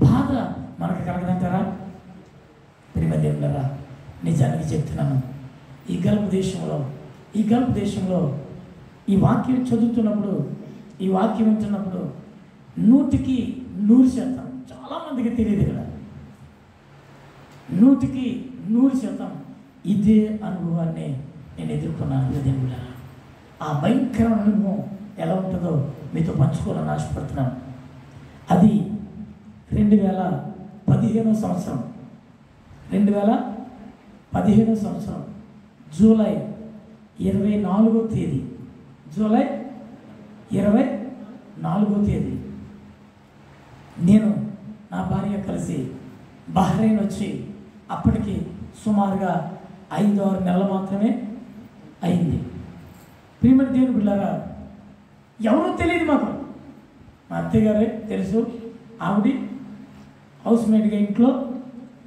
బాధ మనకు కలగదంటారా? ప్రియదేవులారా, నిజానికి చెప్తున్నాను, ఈ గల్ఫ్ దేశంలో ఈ వాక్యం చదువుతున్నప్పుడు, ఈ వాక్యం వింటున్నప్పుడు 100% చాలామందికి తెలియదు కదా, 100% ఇదే అనుభవాన్ని నేను ఎదుర్కొన్నాను. దేవుడా, ఆ భయంకరమైన అనుభవం ఎలా ఉంటుందో మీతో పంచుకోవాలని ఆశపడుతున్నాను. అది 2015 సంవత్సరం జూలై 24వ తేదీ నేను నా భార్య కలిసి బహ్రెయిన్ వచ్చి అప్పటికి సుమారుగా 5-6 నెలలు మాత్రమే అయింది. ప్రియమైన దేవుని బిడ్డలారా, ఎవరూ తెలియదు మాకు, మా అత్తయ్య గారే తెలుసు, ఆవిడ హౌస్ మేట్గా ఇంట్లో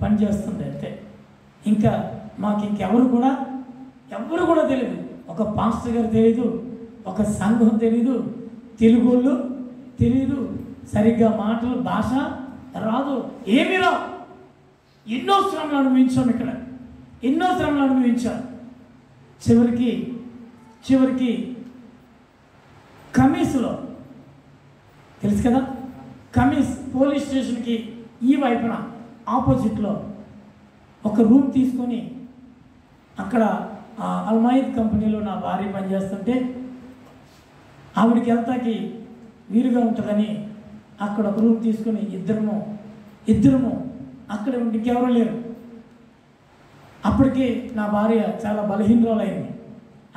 పనిచేస్తుంది అంతే. ఇంకా మాకు ఇంకెవరు కూడా తెలియదు. ఒక పాస్టర్ గారు తెలియదు, ఒక సంఘం తెలియదు, తెలుగు వాళ్ళు తెలియదు, సరిగ్గా మాటలు భాష రాదు, ఏమీ రావు. ఎన్నో శ్రమలు అనుభవించాం. చివరికి కమీస్లో తెలుసు కదా, కమీస్ పోలీస్ స్టేషన్కి ఈ వైపున ఆపోజిట్లో ఒక రూమ్ తీసుకొని అక్కడ అల్మాయిద్ కంపెనీలో నా భార్య పనిచేస్తుంటే ఆవిడకి వెళ్తాకి వీలుగా ఉంటుందని అక్కడ ఒక రూమ్ తీసుకొని ఇద్దరము అక్కడ ఇంకెవరూ లేరు. అప్పటికి నా భార్య చాలా బలహీనరాలైంది.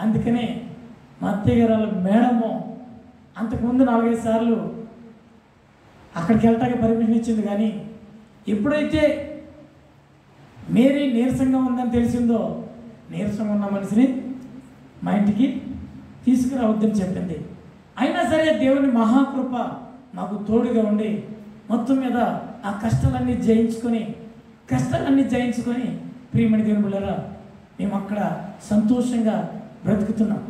అందుకనే మా అత్తయ్య గారు మేడము అంతకుముందు 4-5 సార్లు అక్కడికి వెళ్ళటానికి పర్మిషన్ ఇచ్చింది. కానీ ఎప్పుడైతే మేరీ నీరసంగా ఉందని తెలిసిందో, నీరసంగా ఉన్న మనిషిని మా ఇంటికి తీసుకురావద్దని చెప్పింది. అయినా సరే దేవుని మహాకృప మాకు తోడుగా ఉండి మొత్తం మీద ఆ కష్టాలన్నీ జయించుకొని ప్రియమణి దేవుని బిడ్డలారా, మేము అక్కడ సంతోషంగా బ్రతుకుతున్నాం.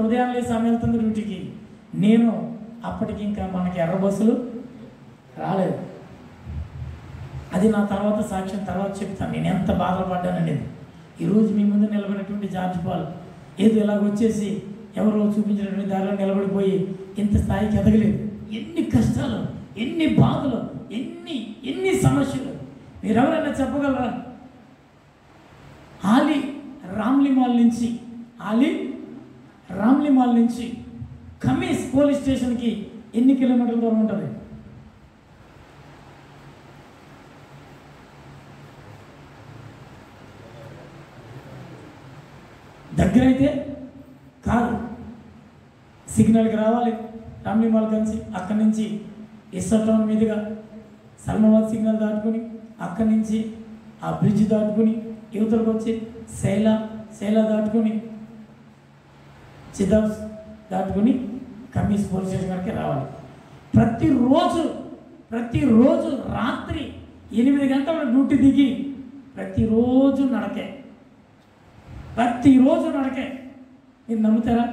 ఉదయం లేసి ఆమె వెళ్తుంది డ్యూటీకి. నేను అప్పటికి ఇంకా మనకి ఎర్ర బస్సులు రాలేదు. అది నా తర్వాత సాక్ష్యం తర్వాత చెప్తాను, నేను ఎంత బాధపడ్డాననేది. ఈరోజు మీ ముందు నిలబడినటువంటి జార్జ్ పాల్ ఏదో ఇలాగొచ్చేసి ఎవరో చూపించినటువంటి దారిలో నిలబడిపోయి ఇంత స్థాయికి ఎదగలేదు. ఎన్ని కష్టాలు, ఎన్ని బాధలు, ఎన్ని సమస్యలు మీరెవరైనా చెప్పగలరా? ఆలి రామ్లిమాల్ నుంచి కమీస్ పోలీస్ స్టేషన్కి ఎన్ని కిలోమీటర్ల దూరం ఉంటుంది? దగ్గరైతే కాదు, సిగ్నల్కి రావాలి రామ్లీమాల్ కలిసి, అక్కడి నుంచి ఇస్సర్ టౌన్ మీదుగా సల్మాబాద్ సిగ్నల్ దాటుకుని అక్కడి నుంచి ఆ బ్రిడ్జ్ దాటుకుని యువతలకు వచ్చి శైలా దాటుకుని చిదాబ్స్ దాటుకుని కమీస్ పోలీస్ స్టేషన్ కాడికి రావాలి. ప్రతిరోజు రాత్రి 8 గంటల డ్యూటీ దిగి ప్రతిరోజు నడకే. మీరు నమ్ముతారా?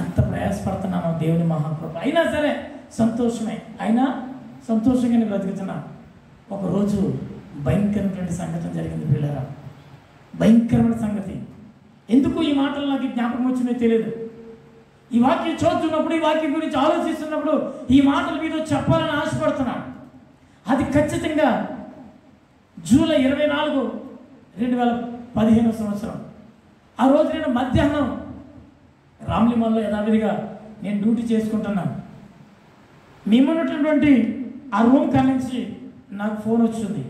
అంత ప్రయాసపడుతున్నాను, దేవుని మహాకృప. అయినా సరే సంతోషమే, అయినా సంతోషంగానే బ్రతుకుతున్నా. ఒకరోజు భయంకరమైన సంగతి జరిగింది పిల్లరా, భయంకరమైన సంగతి. ఎందుకు ఈ మాటలు నాకు జ్ఞాపకం వచ్చిందో తెలియదు. ఈ వాక్యం చదువుతున్నప్పుడు, ఈ వాక్యం గురించి ఆలోచిస్తున్నప్పుడు ఈ మాటలు మీతో చెప్పాలని ఆశపడుతున్నాను. అది ఖచ్చితంగా జూలై 24, 2015 సంవత్సరం. ఆ రోజు నేను మధ్యాహ్నం రామ్లీమాల్లో యథావిధిగా నేను డ్యూటీ చేసుకుంటున్నాను. మేమున్నటువంటి ఆ రూమ్ కాడ నుంచి నాకు ఫోన్ వచ్చింది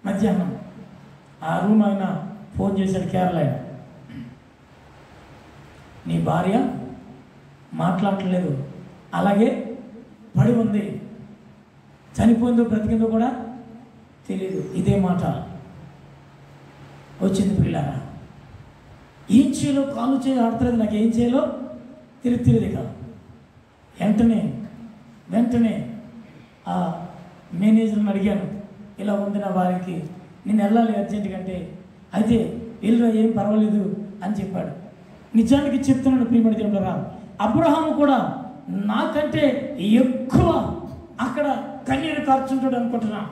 మధ్యాహ్నం. ఆ రూమ్ ఆయన ఫోన్ చేశాడు, కేరళ. నీ భార్య మాట్లాడట్లేదు, అలాగే పడి ఉంది, చనిపోయిందో బ్రతికిందో కూడా తెలియదు. ఇదే మాట వచ్చింది పిల్లారా. ఏం చేయాలో కాలు చేయాలో ఆడతలేదు, నాకు ఏం చేయాలో తెలియదు. ఇక వెంటనే ఆ మేనేజర్ని అడిగాను, ఇలా ఉంది నా వారికి, నేను వెళ్ళాలి అర్జెంటుగా అంటే, అయితే వెళ్ళరా ఏం పర్వాలేదు అని చెప్పాడు. నిజానికి చెప్తున్నాను ప్రియమైన దేవుడా, అబ్రహాము కూడా నాకంటే ఎక్కువ అక్కడ కన్నీరు కార్చుంటాడు అనుకుంటున్నా.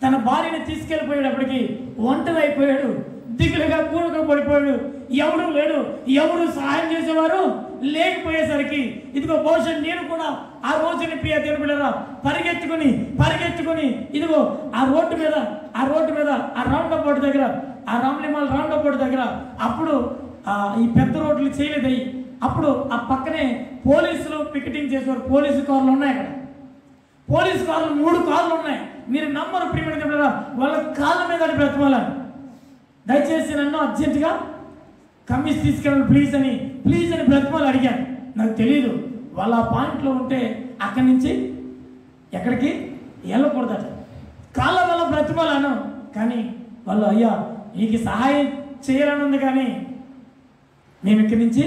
తన భార్యని తీసుకెళ్ళిపోయేటప్పటికి ఒంటరి అయిపోయాడు, దిగులుగా కూడక పడిపోయాడు. ఎవరు లేడు, ఎవరు సహాయం చేసేవారు లేకపోయేసరికి ఇదిగో బహుశా నేను కూడా ఆ రోజుని ప్రియ దేవుని బిడ్డలారా పరిగెత్తుకుని ఇదిగో ఆ రోడ్డు మీద ఆ రౌండప్ దగ్గర, ఆ రామ్లీమాల్ రౌండప్ దగ్గర అప్పుడు ఈ పెద్ద రోడ్లు చేయలేదయ్యి. అప్పుడు ఆ పక్కనే పోలీసులు పికెటింగ్ చేసేవారు. పోలీసు కార్లు ఉన్నాయి అక్కడ, పోలీసు కార్లు 3 కార్లు ఉన్నాయి. మీరు నమ్మరు ప్రియమైన దేవుని బిడ్డలారా, వాళ్ళ కాళ్ళ మీద బ్రతమాలని, దయచేసి నన్ను అర్జెంటుగా కమిస్ తీసుకెళ్ళండి ప్లీజ్ అని బ్రతమాలు అడిగాను. నాకు తెలియదు వాళ్ళ ఆ పాయింట్లో ఉంటే అక్కడి నుంచి ఎక్కడికి వెళ్ళకూడదట. కాళ్ళ వల్ల బ్రతమాలను, కానీ వాళ్ళు అయ్యా నీకు సహాయం చేయాలని ఉంది, కానీ మేము ఇక్కడి నుంచి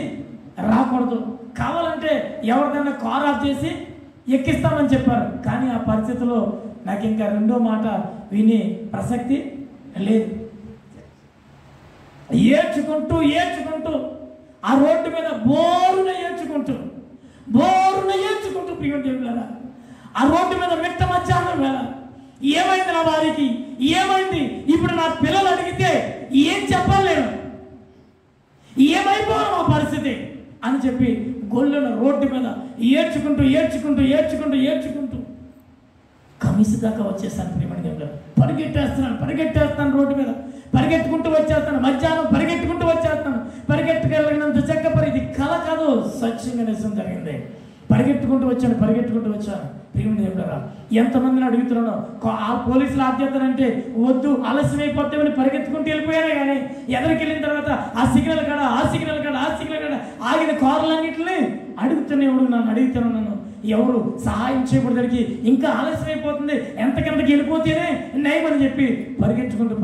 రాకూడదు, కావాలంటే ఎవరిదైనా కార్ ఆఫ్ చేసి ఎక్కిస్తామని చెప్పారు. కానీ ఆ పరిస్థితిలో నాకు ఇంకా రెండో మాట వినే ప్రసక్తి లేదు. ఏడ్చుకుంటూ ఆ రోడ్డు మీద బోరున ఏడ్చుకుంటూ ప్రియం దేవులారా, ఆ రోడ్డు మీద మిట్ట మధ్యాహ్నం వేళ ఏమైంది నా వారికి, ఏమైంది ఇప్పుడు నా పిల్లలు అడిగితే ఏం చెప్పలేను, ఏమైపోను మా పరిస్థితి అని చెప్పి గొల్లున రోడ్డు మీద ఏడ్చుకుంటూ కమిసి దాకా వచ్చేసాను ప్రియమైన దేవులారా. పరిగెట్టేస్తాను రోడ్డు మీద, పరిగెత్తుకుంటూ వచ్చేస్తాను, మధ్యాహ్నం పరిగెట్టుకుంటూ వచ్చేస్తాను. పరిగెట్టుకెళ్ళినంత చక్క ఇది కళ కాదు, సత్యంగా నిజం జరిగింది. పరిగెట్టుకుంటూ వచ్చాను ప్రియమైన దేవులారా. ఎంతమందిని అడుగుతున్నానో, ఆ పోలీసులు ఆద్యతనంటే వద్దు ఆలస్యమైపోతామని పరిగెత్తుకుంటూ వెళ్ళిపోయానే, కానీ ఎదరికి వెళ్ళిన తర్వాత ఆ సిగ్నల్ కాడ ఆగిన కార్లన్నింటినీ నన్ను అడుగుతున్నాను, ఎవరు సహాయం చేయకూడదానికి ఇంకా ఆలస్యమైపోతుంది, ఎంతకంతకి వెళ్ళిపోతేనే నయమని చెప్పి పరిగెట్టుకుంటూ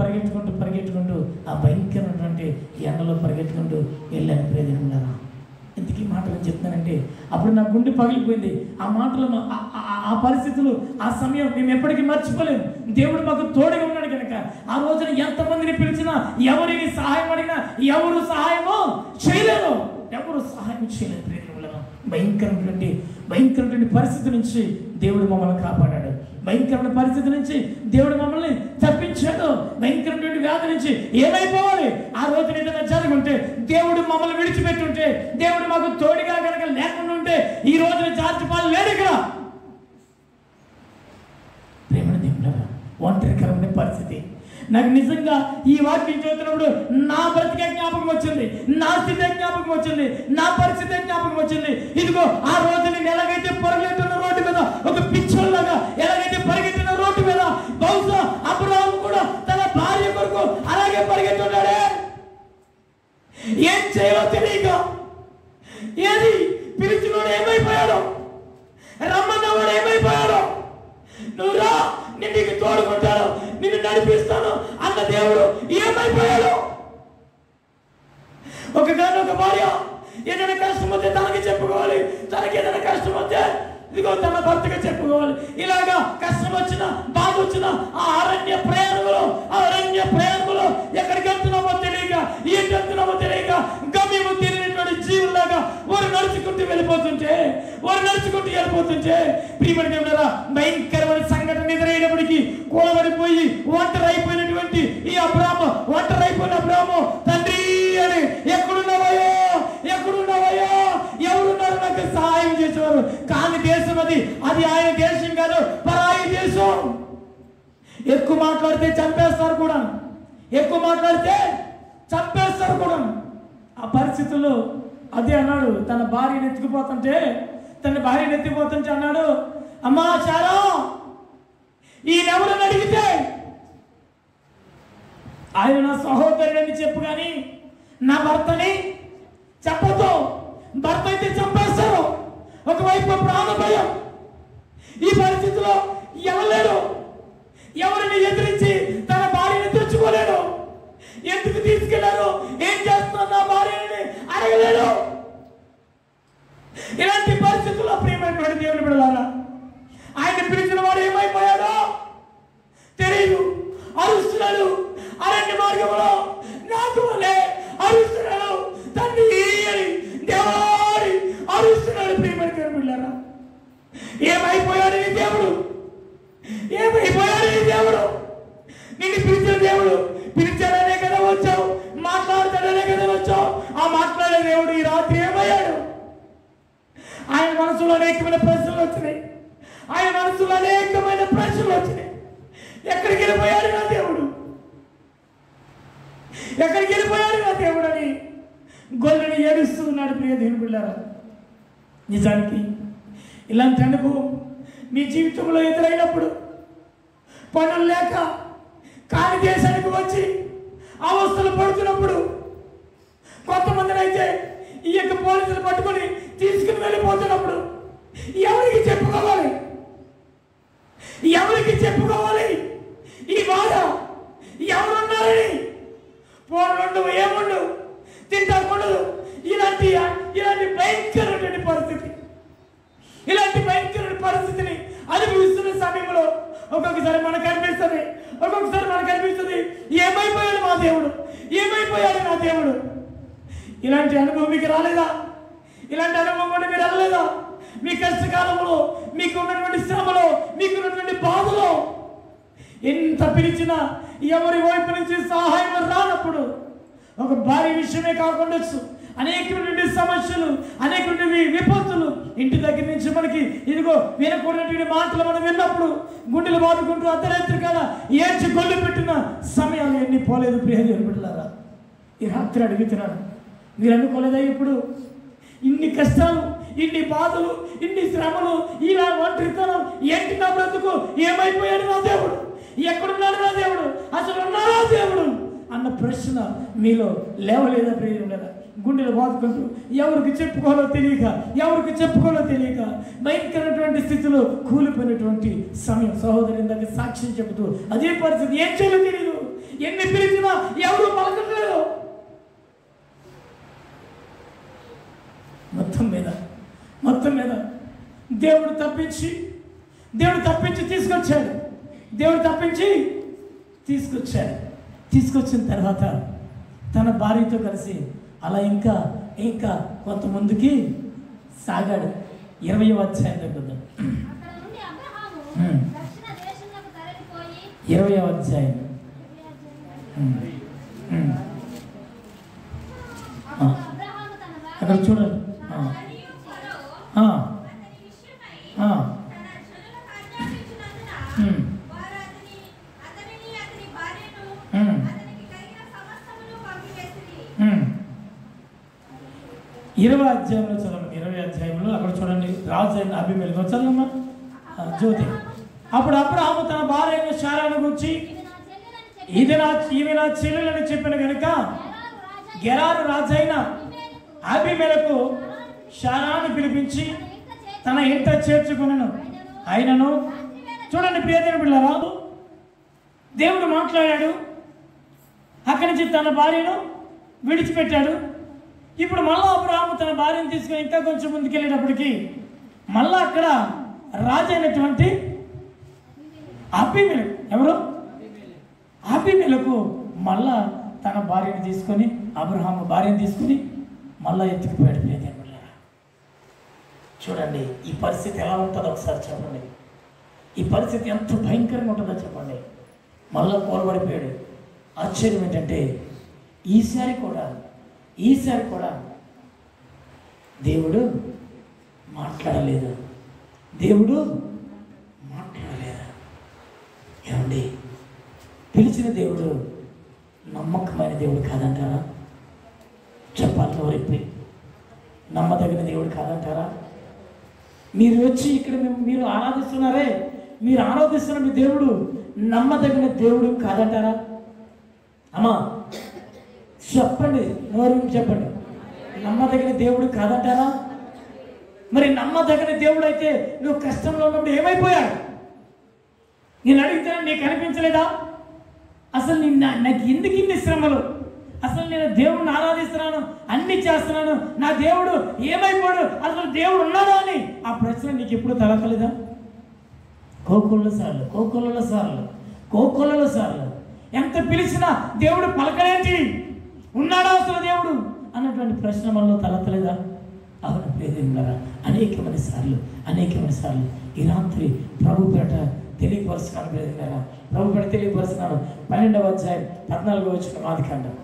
ఆ భయంకరమైనటువంటి ఎండలో పరిగెట్టుకుంటూ వెళ్ళాను ప్రియదేవులారా. ఎందుకు ఈ మాటలు చెప్తానంటే అప్పుడు నా గుండె పగిలిపోయింది. ఆ మాటలు, ఆ పరిస్థితులు, ఆ సమయం మేము ఎప్పటికీ మర్చిపోలేము. దేవుడు మాకు తోడుగా ఉన్నాడు కనుక ఆ రోజున ఎంతమందిని పిలిచినా, ఎవరిని సహాయం అడిగినా ఎవరు సహాయమో చేయలేరు. భయంకరమైన పరిస్థితి నుంచి దేవుడు మమ్మల్ని కాపాడాడు. భయంకరమైన పరిస్థితి నుంచి దేవుడు మమ్మల్ని తప్పించాడు. భయంకరమైన వ్యాధి నుంచి ఏమైపోవాలి, ఆ రోజు ఏదైనా జరుగుంటే, దేవుడు మమ్మల్ని విడిచిపెట్టుంటే, దేవుడు మాకు తోడుగా కనుక లేకుండా ఉంటే ఈ రోజున జార్జి పాలు లేడు ఇక్కడ. ప్రేమను దేవుడారా, ఒంటరికరమైన పరిస్థితి. నాకు నిజంగా ఈ వాక్యం చదువుతున్నప్పుడు నా బ్రతికే జ్ఞాపకం వచ్చింది, నా స్థితి జ్ఞాపకం వచ్చింది, నా పరిస్థితి జ్ఞాపకం వచ్చింది. ఇదిగో ఆ రోజు నేను ఎలాగైతే పరిగెట్టిన రోడ్డు మీద ఒక పిచ్చోళ్ళగా ఎలాగైతే పరిగెట్టిన రోడ్డు మీద, బహుశా అబ్రహాము కూడా తన భార్య కొరకు అలాగే పరిగెట్టున్నాడే. నడిపిస్తాను అన్న దేవుడు ఏమైపోయాడు? ఒక భార్య ఏదైనా కష్టం వస్తే తనకి చెప్పుకోవాలి, తనకి ఏదైనా కష్టం వస్తే ఇదిగో తన భర్తగా చెప్పుకోవాలి. ఇలాగా కష్టం వచ్చినా బాధ వచ్చినా ఆ అరణ్య ప్రయాణంలో ఎక్కడికి వెళ్తున్నామో తెలియక, ఏం వెళ్తున్నామో తెలియక, గమ్యము తెలియనటువంటి జీవులాగా వారు నడుచుకుంటూ వెళ్ళిపోతుంటే ప్రియమైన దేవులారా, భయంకరమైన సంఘటన ఎదురైనప్పటికీ కూలబడిపోయి ఒంటరి అయిపోయినటువంటి ఈ అబ్రాము, తండ్రి అని ఎక్కడున్నావయ్యో ఎవరున్నారు నాకు సహాయం చేసేవారు కాని దేశం అది ఆయన దేశం కాదు, పరాయి దేశం. ఎక్కువ మాట్లాడితే చంపేస్తారు కూడా. ఆ పరిస్థితుల్లో అదే అన్నాడు, తన భార్యను ఎత్తిపోతుంటే అన్నాడు, అమ్మా చారా ఈయనెవరని అడిగితే ఆయన నా సహోదరుడని చెప్పు కానీ నా భర్తని చెప్పతో. భర్త అయితే చంపేస్తారు, ఒకవైపు ప్రాణ భయం. ఈ పరిస్థితిలో ఎవరు ఎవరిని ఎదిరించి తన భార్యని తెచ్చుకోలేడు. ఎందుకు తీసుకెళ్లారు, ఏం చేస్తున్నా నా భార్యని అడగలేడు. ఇలాంటి పరిస్థితుల్లో ప్రియమైనటువంటి దేవుని బిడ్డలారా, ఆయన పిలిచిన వాడు ఏమైపోయాడో తెలియదు. అరుస్తున్నాడు అరణ్య మార్గంలో, నాకు వలే అరుస్తున్నాడు, తండ్రి అని దేవుడి అరుస్తున్నాడు. ప్రియమైన దేవుని బిడ్డలారా, ఏమైపోయాడు ఈ దేవుడు? నిన్ను పిలిచిన దేవుడు, పిలిచాడనే కదా వచ్చావు, మాట్లాడతాడనే కదా వచ్చావు. ఆ మాట్లాడే దేవుడు ఈ రాత్రి ఏమయ్యాడు? ఆయన మనసులో అనేకమైన ప్రశ్నలు వచ్చినాయి. ఎక్కడికి వెళ్ళిపోయాడు నా దేవుడు అని గొల్లని ఏడుస్తూ ఉన్నాడు. ప్రియ దేవుని బిడ్డలారా, నిజానికి ఇలాంటి అనుభవం మీ జీవితంలో ఎదురైనప్పుడు, పనులు లేక కాని దేశానికి వచ్చి అవస్థలు పడుతున్నప్పుడు, కొంతమందిని అయితే ఈ యొక్క పోలీసులు పట్టుకొని తీసుకుని వెళ్ళిపోతున్నప్పుడు ఎవరికి చెప్పుకోవాలి ఈ బాధ? ఎవరున్నారని పోనుండు, ఏముండు, తింటాకుండదు. ఇలాంటి భయంకరమైన పరిస్థితిని అనుభవిస్తున్న సమయంలో ఒక్కొక్కసారి మనకు అనిపిస్తుంది ఏమైపోయాడు నా దేవుడు? ఇలాంటి అనుభవం మీకు రాలేదా? ఇలాంటి అనుభవం కూడా మీరు వెళ్ళలేదా? మీ కష్టకాలంలో, మీకు ఉన్నటువంటి శ్రమలో, మీకు ఉన్నటువంటి బాధలో ఎంత పిలిచినా ఎవరి వైపు నుంచి సహాయం రానప్పుడు, ఒక భారీ విషయమే కాకుండా అనేకమైనటువంటి సమస్యలు, అనేకమైనటువంటి విపత్తులు ఇంటి దగ్గర నుంచి మనకి ఇదిగో వినకూడనటువంటి మాటలు మనం విన్నప్పుడు గుండెలు బాదుకుంటూ అర్ధరాత్రి కాడ ఏడ్చి గొల్లు పెట్టిన సమయాలు ఎన్ని పోలేదు. ప్రియ దేవుని బిడ్డలారా, ఈ రాత్రి అడుగుతున్నాను, మీరు అనుకోలేదా ఇప్పుడు ఇన్ని కష్టాలు, ఇన్ని బాధలు, ఇన్ని శ్రమలు, ఇలా ఒంటరితనం, ఏంటి నా బ్రతుకు? ఏమైపోయాడు నా దేవుడు? ఎక్కడున్నాడు నా దేవుడు? అసలు ఉన్నాడా దేవుడు అన్న ప్రశ్న మీలో లేవలేదా? ప్రియులారా, గుండెలు బాదుకుంటూ ఎవరికి చెప్పుకోవాలో తెలియక భయంకరమైనటువంటి స్థితిలో కూలిపోయినటువంటి సమయం. సహోదరు ఇందాక సాక్ష్యం చెబుతూ అదే పరిస్థితి, ఏం చేయాలో తెలియదు. ఎన్ని పిలిచినా ఎవరు పలకట్లేదు. మొత్తం మీద దేవుడు తప్పించి తీసుకొచ్చాడు. తీసుకొచ్చిన తర్వాత తన భార్యతో కలిసి అలా ఇంకా కొంత ముందుకి సాగాడు. 20వ అధ్యాయం దగ్గర 20వ అధ్యాయం అక్కడ చూడండి. ఇరవై అధ్యాయంలో చదవండి. 20వ అధ్యాయంలో అక్కడ చూడండి, రాజు అయిన అబీమెలెకు చదవమ్మా జ్యోతి. అప్పుడు అబ్రహాము తన భార్య అయిన శారాను గురించి ఈమె నా చెల్లెలని చెప్పిన కనుక గెరారు రాజైన అబీమెలెకు శారాను పిలిపించి తన ఇంట చేర్చుకున్నాను. ఆయనను చూడండి ప్రియమైన పిల్లరా, దేవుడు మాట్లాడాడు, అక్కడి నుంచి తన భార్యను విడిచిపెట్టాడు. ఇప్పుడు మళ్ళా అబ్రహాము తన భార్యను తీసుకొని ఇంకా కొంచెం ముందుకెళ్ళేటప్పటికి మళ్ళా అక్కడ రాజు అయినటువంటి అబీమెలెకు, ఎవరు? అబీమెలెకు మళ్ళా తన భార్యను తీసుకొని, అబ్రహాము భార్యను తీసుకుని మళ్ళా ఎత్తుకుపోయాడు. చూడండి ఈ పరిస్థితి ఎలా ఉంటుందో ఒకసారి చెప్పండి. ఈ పరిస్థితి ఎంత భయంకరంగా ఉంటుందో చెప్పండి. మళ్ళా కోల్పడిపోయాడు. ఆశ్చర్యం ఏంటంటే ఈసారి కూడా దేవుడు మాట్లాడలేదు. ఏమండి, పిలిచిన దేవుడు నమ్మకమైన దేవుడు కాదంటారా? చెప్పాలి నోరెప్పి, నమ్మదగిన దేవుడు కాదంటారా? మీరు వచ్చి ఇక్కడ మీరు ఆరాధిస్తున్నారే, మీరు ఆరాధిస్తున్న మీ దేవుడు నమ్మదగిన దేవుడు కాదంటారా? అమ్మా చెప్పండి, నోరు చెప్పండి, నమ్మదగిన దేవుడు కాదంటారా? మరి నమ్మదగిన దేవుడు అయితే నువ్వు కష్టంలో ఉన్నప్పుడు ఏమైపోయాడు? నేను అడిగితే నీకు అనిపించలేదా? అసలు నాకు ఎందుకు ఇన్ని శ్రమలు? అసలు నేను దేవుడిని ఆరాధిస్తున్నాను, అన్ని చేస్తున్నాను, నా దేవుడు ఏమైపోయాడు? అసలు దేవుడు ఉన్నాడా అని ఆ ప్రశ్న నీకు ఎప్పుడు తలకలేదా? కోకొల్లలో సార్లు ఎంత పిలిచినా దేవుడు పలకలేంటి, ఉన్నాడా అసలు దేవుడు అన్నటువంటి ప్రశ్న మనలో తలతలేదా? అవును ప్రియదేవులారా, అనేకమైన సార్లు ఈ రాత్రి ప్రభు పేట తెలియపరుస్తున్నాను. ప్రియదేవులారా, ప్రభు పేట తెలియపరుస్తున్నాను. 12వ అధ్యాయం 14వ వచనం ఆదికాండం.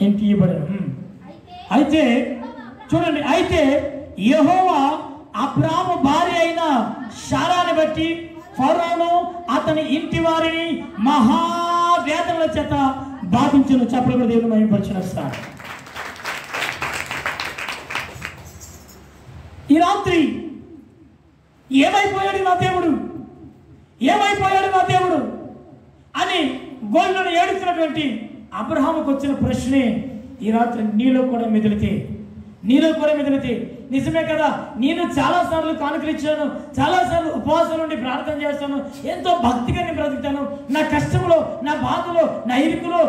ఇంటి ఇవ్వబడను. అయితే చూడండి, అయితే యెహోవా అబ్రాము భార్య అయిన శారాని బట్టి ఫరోను అతని ఇంటి వారిని మహావేదనల చేత బాధించును. చెప్పలు దేవుని మహిమపరచును. ఈ రాత్రి ఏమైపోయాడు నా దేవుడు అని గోళ్ళను ఏడుస్తున్నటువంటి అబ్రహాముకు వచ్చిన ప్రశ్నే ఈ రాత్రి నీలో కూడా మెదిలితే నిజమే కదా, నేను చాలాసార్లు కానుకలిచ్చాను, చాలాసార్లు ఉపవాసం నుండి ప్రార్థన చేస్తాను, ఎంతో భక్తిగా నేను బ్రతుకుతాను, నా కష్టంలో, నా బాధలో, నా ఇరుకులో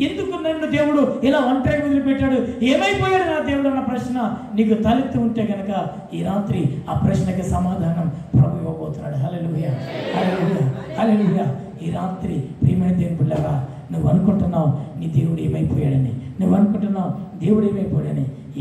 ఎందుకు నన్ను దేవుడు ఇలా ఒంటరిగా వదిలిపెట్టాడు, ఏమైపోయాడు నా దేవుడు అన్న ప్రశ్న నీకు తలెత్తి ఉంటే కనుక ఈ రాత్రి ఆ ప్రశ్నకి సమాధానం ప్రభు ఇవ్వబోతున్నాడు. హల్లెలూయా, హల్లెలూయా, హల్లెలూయా. ఈ రాత్రి ప్రియమైన దేవుని బిడ్డలారా, నువ్వు అనుకుంటున్నావు నీ దేవుడు ఏమైపోయాడని,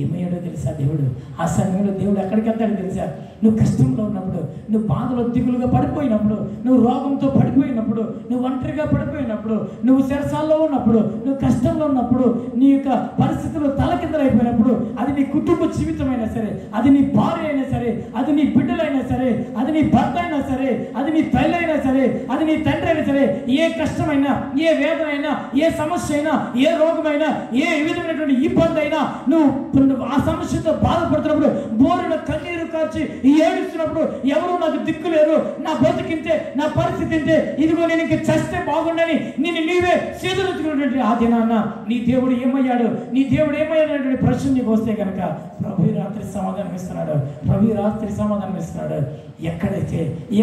ఏమయ్యాడో తెలుసా? దేవుడు ఆ సమయంలో దేవుడు ఎక్కడికి వెళ్తాడో తెలుసా? నువ్వు కష్టంలో ఉన్నప్పుడు, నువ్వు బాధలో దిగులుగా పడిపోయినప్పుడు, నువ్వు రోగంతో పడిపోయినప్పుడు, నువ్వు ఒంటరిగా పడిపోయినప్పుడు, నువ్వు చెరసాల్లో ఉన్నప్పుడు, నువ్వు కష్టంలో ఉన్నప్పుడు, నీ యొక్క పరిస్థితులు తలకిందలైపోయినప్పుడు, అది నీ కుటుంబ జీవితమైనా సరే, అది నీ భార్య అయినా సరే, అది నీ బిడ్డలైనా సరే, అది నీ భర్త అయినా సరే, అది నీ తల్లి అయినా సరే, అది నీ తండ్రి అయినా సరే, ఏ కష్టమైనా, ఏ వేదన అయినా, ఏ సమస్య అయినా, ఏ రోగమైనా, ఏ విధమైనటువంటి ఇబ్బంది అయినా, నువ్వు ఆ సమస్యతో బాధపడుతున్నప్పుడు, బోరున కన్నీరు కార్చి ఏడుస్తున్నప్పుడు, ఎవరు నాకు దిక్కు లేరు, నా బతుకింతే, నా పరిస్థితి ఇంతే, ఇదిగో నేను ఇంక చస్తే బాగుండని నిన్ను నీవే చేతులెత్తుకున్నటువంటి ఆ దినాన్న నీ దేవుడు ఏమయ్యాడు అనేటువంటి ప్రశ్న నీకు వస్తే కనుక ప్రభు రాత్రి సమాధానం ఇస్తున్నాడు.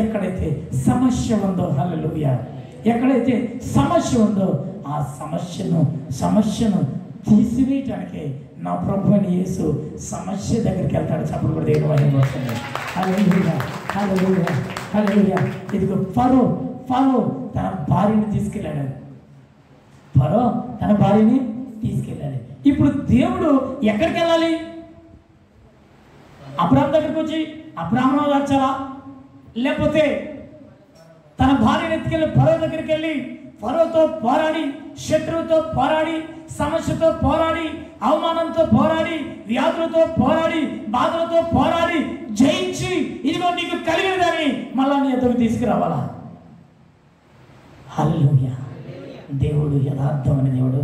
ఎక్కడైతే సమస్య ఉందో, హల్లెలూయా, ఎక్కడైతే సమస్య ఉందో ఆ సమస్యను తీసివేయటానికి నా ప్రభు అని యేసు సమస్య దగ్గరికి వెళ్తాడు. చెప్పలు కూడా దేవుని మహిమ వస్తుంది. హల్లెలూయా, హల్లెలూయా, హల్లెలూయా. ఇదిగో ఫరో తన భార్యని తీసుకెళ్ళాడు. ఇప్పుడు దేవుడు ఎక్కడికి వెళ్ళాలి? అబ్రాహాము దగ్గరికి వచ్చి అబ్రాహామును ఓదార్చాలా? లేకపోతే తన భార్యను ఎత్తుకెళ్ళి ఫరో దగ్గరికి వెళ్ళి ఫరోతో పోరాడి, శత్రువుతో పోరాడి, సమస్యతో పోరాడి, అవమానంతో పోరాడి, వ్యాధులతో పోరాడి, బాధలతో పోరాడి జయించి ఇదిగో నీకు కలిగిన దాన్ని మళ్ళా నీ ఎదురు తీసుకురావాలా? హల్లెలూయా, దేవుడు యథార్థమైన దేవుడు,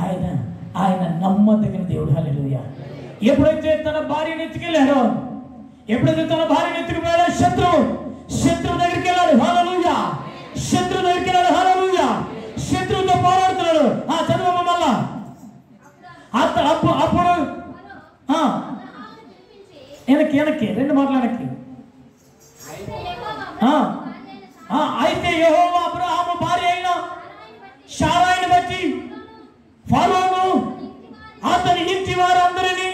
ఆయన ఆయన నమ్మదగిన దేవుడు. హల్లెలూయా. ఎప్పుడైతే తన భార్యను ఎత్తుకెళ్ళాడో, ఎప్పుడైతే తన భార్యను ఎత్తుకుపోయాడో శత్రువు దగ్గరికి వెళ్ళాడు. హల్లెలూయా. శత్రువు దగ్గరికి వెళ్ళాడు. హల్లెలూయా. శత్రువుతో పోరాడుతున్నాడు. చదువు మళ్ళా. అప్పుడు వెనక్కి 2 మాటలు వెనక్కి. అయితే యెహోవా అబ్రహాము భార్య అయిన శారాయిని బట్టి ఫరోను అతని ఇంటి వారందరినీ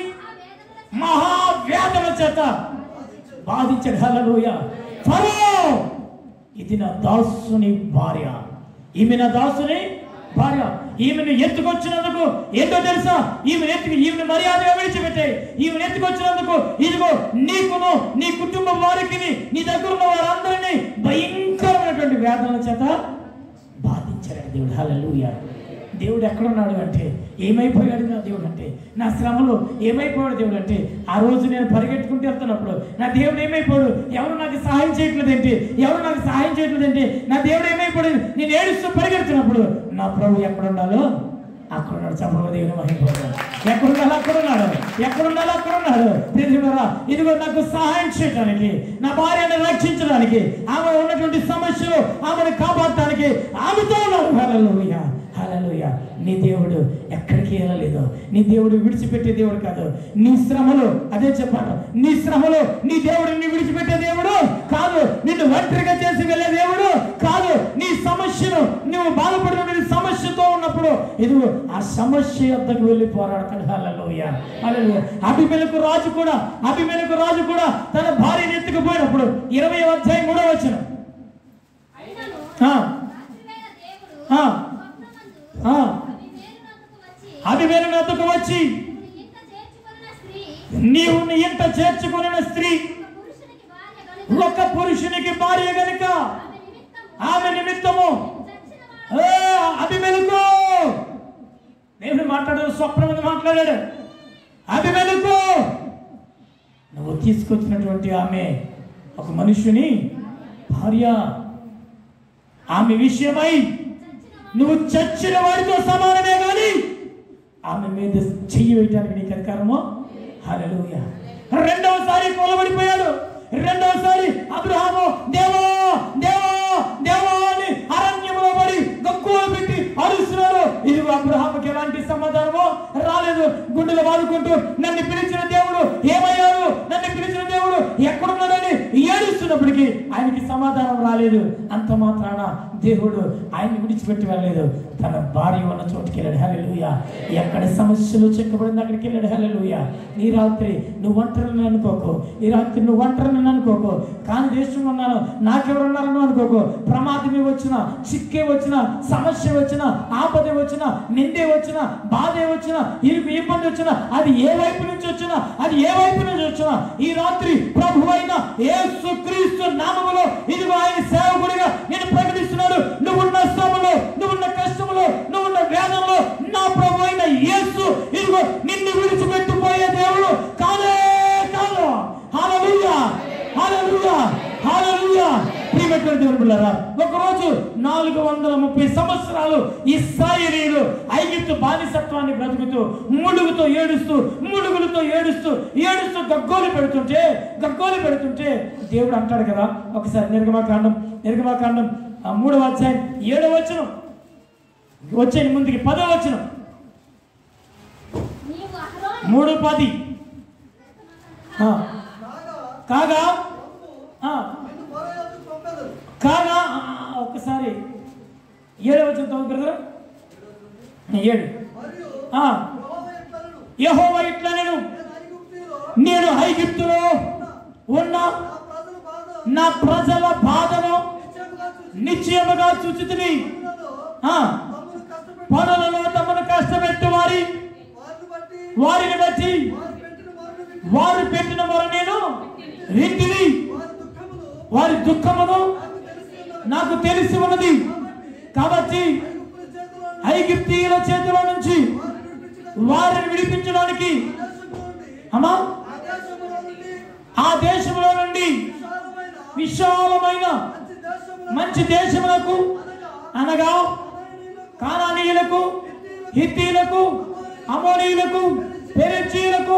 మహావ్యాధుల చేత బాధించాడు. హల్లెలూయా. ఫరో, ఇది నా దాసుని భార్య, ఈమె నా దాసుని భార్య, ఈమెను ఎత్తుకొచ్చినందుకు ఏంటో తెలుసా, ఈమెను మర్యాదగా విడిచిపెట్టే, ఈమెను ఎత్తుకొచ్చినందుకు ఇదిగో నీకును నీ కుటుంబం వారికి నీ దగ్గర ఉన్న వారందరినీ భయంకరమైనటువంటి వేదనల చేత బాధించాడు దేవుడు. హల్లెలూయా. దేవుడు ఎక్కడున్నాడు అంటే, ఏమైపోయాడు నా దేవుడు అంటే, నా శ్రమలో ఏమైపోయాడు దేవుడు అంటే, ఆ రోజు నేను పరిగెట్టుకుంటూ వెళ్తున్నప్పుడు నా దేవుడు ఏమైపోయాడు, ఎవరు నాకు సహాయం చేయట్లేదేంటి, ఎవరు నాకు సహాయం చేయట్లేదేంటి, నా దేవుడు ఏమైపోయాడు, నేను ఏడుస్తూ పరిగెడుతున్నప్పుడు నా ప్రభు ఎక్కడున్నాలో అక్కడున్నాడు. చెప్పడం దేవుని మహిమపడతాడు. ఎక్కడున్నాడు అక్కడున్నాడు, ఎక్కడున్నాడు అక్కడున్నాడు. తెలుసుకున్నారా, ఇదిగో నాకు సహాయం చేయడానికి, నా భార్యను రక్షించడానికి, ఆమె ఉన్నటువంటి సమస్యలు ఆమెను కాపాడటానికి ఆమెతో ఉన్నాడు. హల్లెలూయా. హల్లెలూయా. నీ దేవుడు ఎక్కడికి వెళ్ళలేదు, నీ దేవుడు విడిచిపెట్టే దేవుడు కాదు. నీ శ్రమలో, అదే చెప్పాను, నీ శ్రమలో నీ దేవుడు నిన్ను విడిచిపెట్టే దేవుడు కాదు, నిన్ను ఒంటరిగా చేసి వెళ్ళే దేవుడు కాదు. నీ సమస్యను, నువ్వు బాధపడిన సమస్యతో ఉన్నప్పుడు ఇదిగో ఆ సమస్య వద్దకు వెళ్ళి పోరాడతాడు. హల్లెలూయా. హల్లెలూయా. అబీమెలెకు రాజు కూడా తన భార్యను ఎత్తుకుపోయినప్పుడు 20వ అధ్యాయం 3వ వచనం, అబీమెలెకు వద్దకు వచ్చి నీవు నీ ఇంట చేర్చుకున్న స్త్రీ ఒక పురుషునికి భార్య గనుక ఆమె నిమిత్తము అబీమెలెకు, దేవుడు మాట్లాడాడు, స్వప్నం మీద మాట్లాడాడు. అబీమెలెకు, నువ్వు తీసుకొచ్చినటువంటి ఆమె ఒక మనుషుని భార్య, ఆమె విషయమై నువ్వు చచ్చిన వాడితో సమానమే కానీ ఆమె మీద చెయ్యి వేయడానికి నీకు అధికారమో. హల్లెలూయా. రెండవసారి కొలబడిపోయాడు. రెండవసారి అబ్రహాము దేవా దేవా దేవా అని అరణ్యంలో పడి గక్కువ పెట్టి అరుస్తున్నాడు. ఇదిగో అబ్రహాముకి ఎలాంటి సమాధానమో రాలేదు. గుండెలు బాదుకుంటూ నన్ను పిలిచిన దేవుడు ఏమయ్యాడు, నన్ను పిలిచిన దేవుడు ఎక్కడున్నాడని ఏడుస్తున్నప్పటికీ ఆయనకి సమాధానం రాలేదు. అంత మాత్రాన దేవుడు ఆయన్ని విడిచిపెట్టి వెళ్ళలేదు, తన భార్య ఉన్న చోటుకి వెళ్ళాడు. హల్లెలూయా. ఎక్కడ సమస్యలు చెక్కబడింది అక్కడికి వెళ్ళాడు. హల్లెలూయా. ఈ రాత్రి నువ్వు ఒంటరిని అనుకోకు, ఈ రాత్రి నువ్వు ఒంటరిని అనుకోకు, కాని దేశంలో ఉన్నాను నాకెవరున్నారని అనుకోకు. ప్రమాదమే వచ్చినా, చిక్కే వచ్చినా, సమస్య వచ్చినా, ఆపద వచ్చినా, నిందే వచ్చినా, బాధే వచ్చినా, ఇబ్బంది వచ్చినా, అది ఏ వైపు నుంచి వచ్చినా, అది ఏ వైపు నుంచి వచ్చినా ఈ రాత్రి ప్రభువైన యేసుక్రీస్తు నామములో ఇదిగో ఆయన సేవకుడిగా నేను ప్రకటిస్తున్నాడు. నువ్వున్న శ్రమలో, నువ్వున్న కష్టంలో, నువ్వున్న వేదనలో నా ప్రభువైన యేసు ఇదిగో నిన్ను విడిచిపెట్టిపోయే దేవుడు కాదే కాదు. హల్లెలూయా. హల్లెలూయా. హల్లెలూయా. ప్రియమైన దేవుని బిడ్డలారా, ఒకరోజు 430 సంవత్సరాలు ఇశ్రాయేలీయులు ఐగుప్తు బానిసత్వాన్ని బ్రతుకుతూ ముడుగుతో ఏడుస్తూ గగ్గోలు పెడుతుంటే దేవుడు అంటాడు కదా, ఒకసారి నిర్గమాకాండం 3వ అధ్యాయం 7వ వచనం వచ్చే ముందుకి 10వ వచనం, 3:10 కాగా ఒక్కసారి 7వ వచనం బ్రదర్ 7 యెహోవా ఇట్లనెను, నేను ఐగుప్తులో ఉన్న నా ప్రజల బాధను నిశ్చయముగా చూచితిని, పనులలో తమను కష్టపెట్టు వారిని బట్టి వారు పెట్టిన మొర నేను వింటిని, వారి దుఃఖమును నాకు తెలిసి ఉన్నది కాబట్టి ఐగుప్తీయుల చేతిలో నుంచి వారిని విడిపించడానికి ఆ దేశంలో నుండి విశాలమైన మంచి దేశములకు అనగా కానానీయులకు, హిత్తీలకు, అమోనీయులకు, పెరిజ్జీయులకు,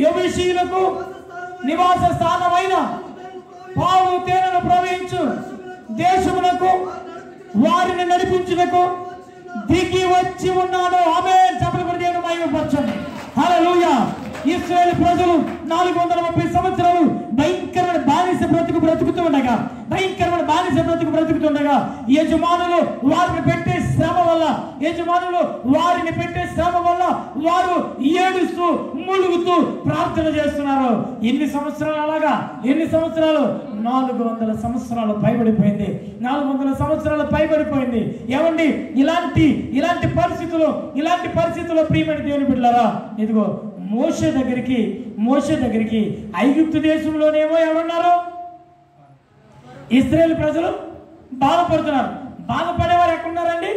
యెబూసీయులకు నివాస స్థానమైన పాలు తేనెలు ప్రవహించు దేశమునకు వారిని నడిపించుటకు దిగి వచ్చి ఉన్నాడు. ఆమేన్. చప్పట్లు కొట్టి దేవుని మహిమపరచండి. హల్లెలూయా. ఇశ్రాయేలు ప్రజలు 430 సంవత్సరాలు భయంకరమైన బానిస బ్రతుకుతుండగా యజమానులు వారిని పెట్టే శ్రమ వల్ల వారు ఏడుస్తూ ములుగుతూ ప్రార్థన చేస్తున్నారు. ఎన్ని సంవత్సరాలు? అలాగా ఎన్ని సంవత్సరాలు? 400 సంవత్సరాలు పైబడిపోయింది. 400 సంవత్సరాలు పైబడిపోయింది. ఏమండి, ఇలాంటి పరిస్థితుల్లో ప్రియమైన దేవుని బిడ్డలారా, ఇదిగో మోషే దగ్గరికి ఐగుప్తు దేశంలోనేమో ఎవరున్నారు? ఇశ్రాయేలు ప్రజలు బాధపడుతున్నారు. బాధపడేవారు ఎక్కడున్నారండి?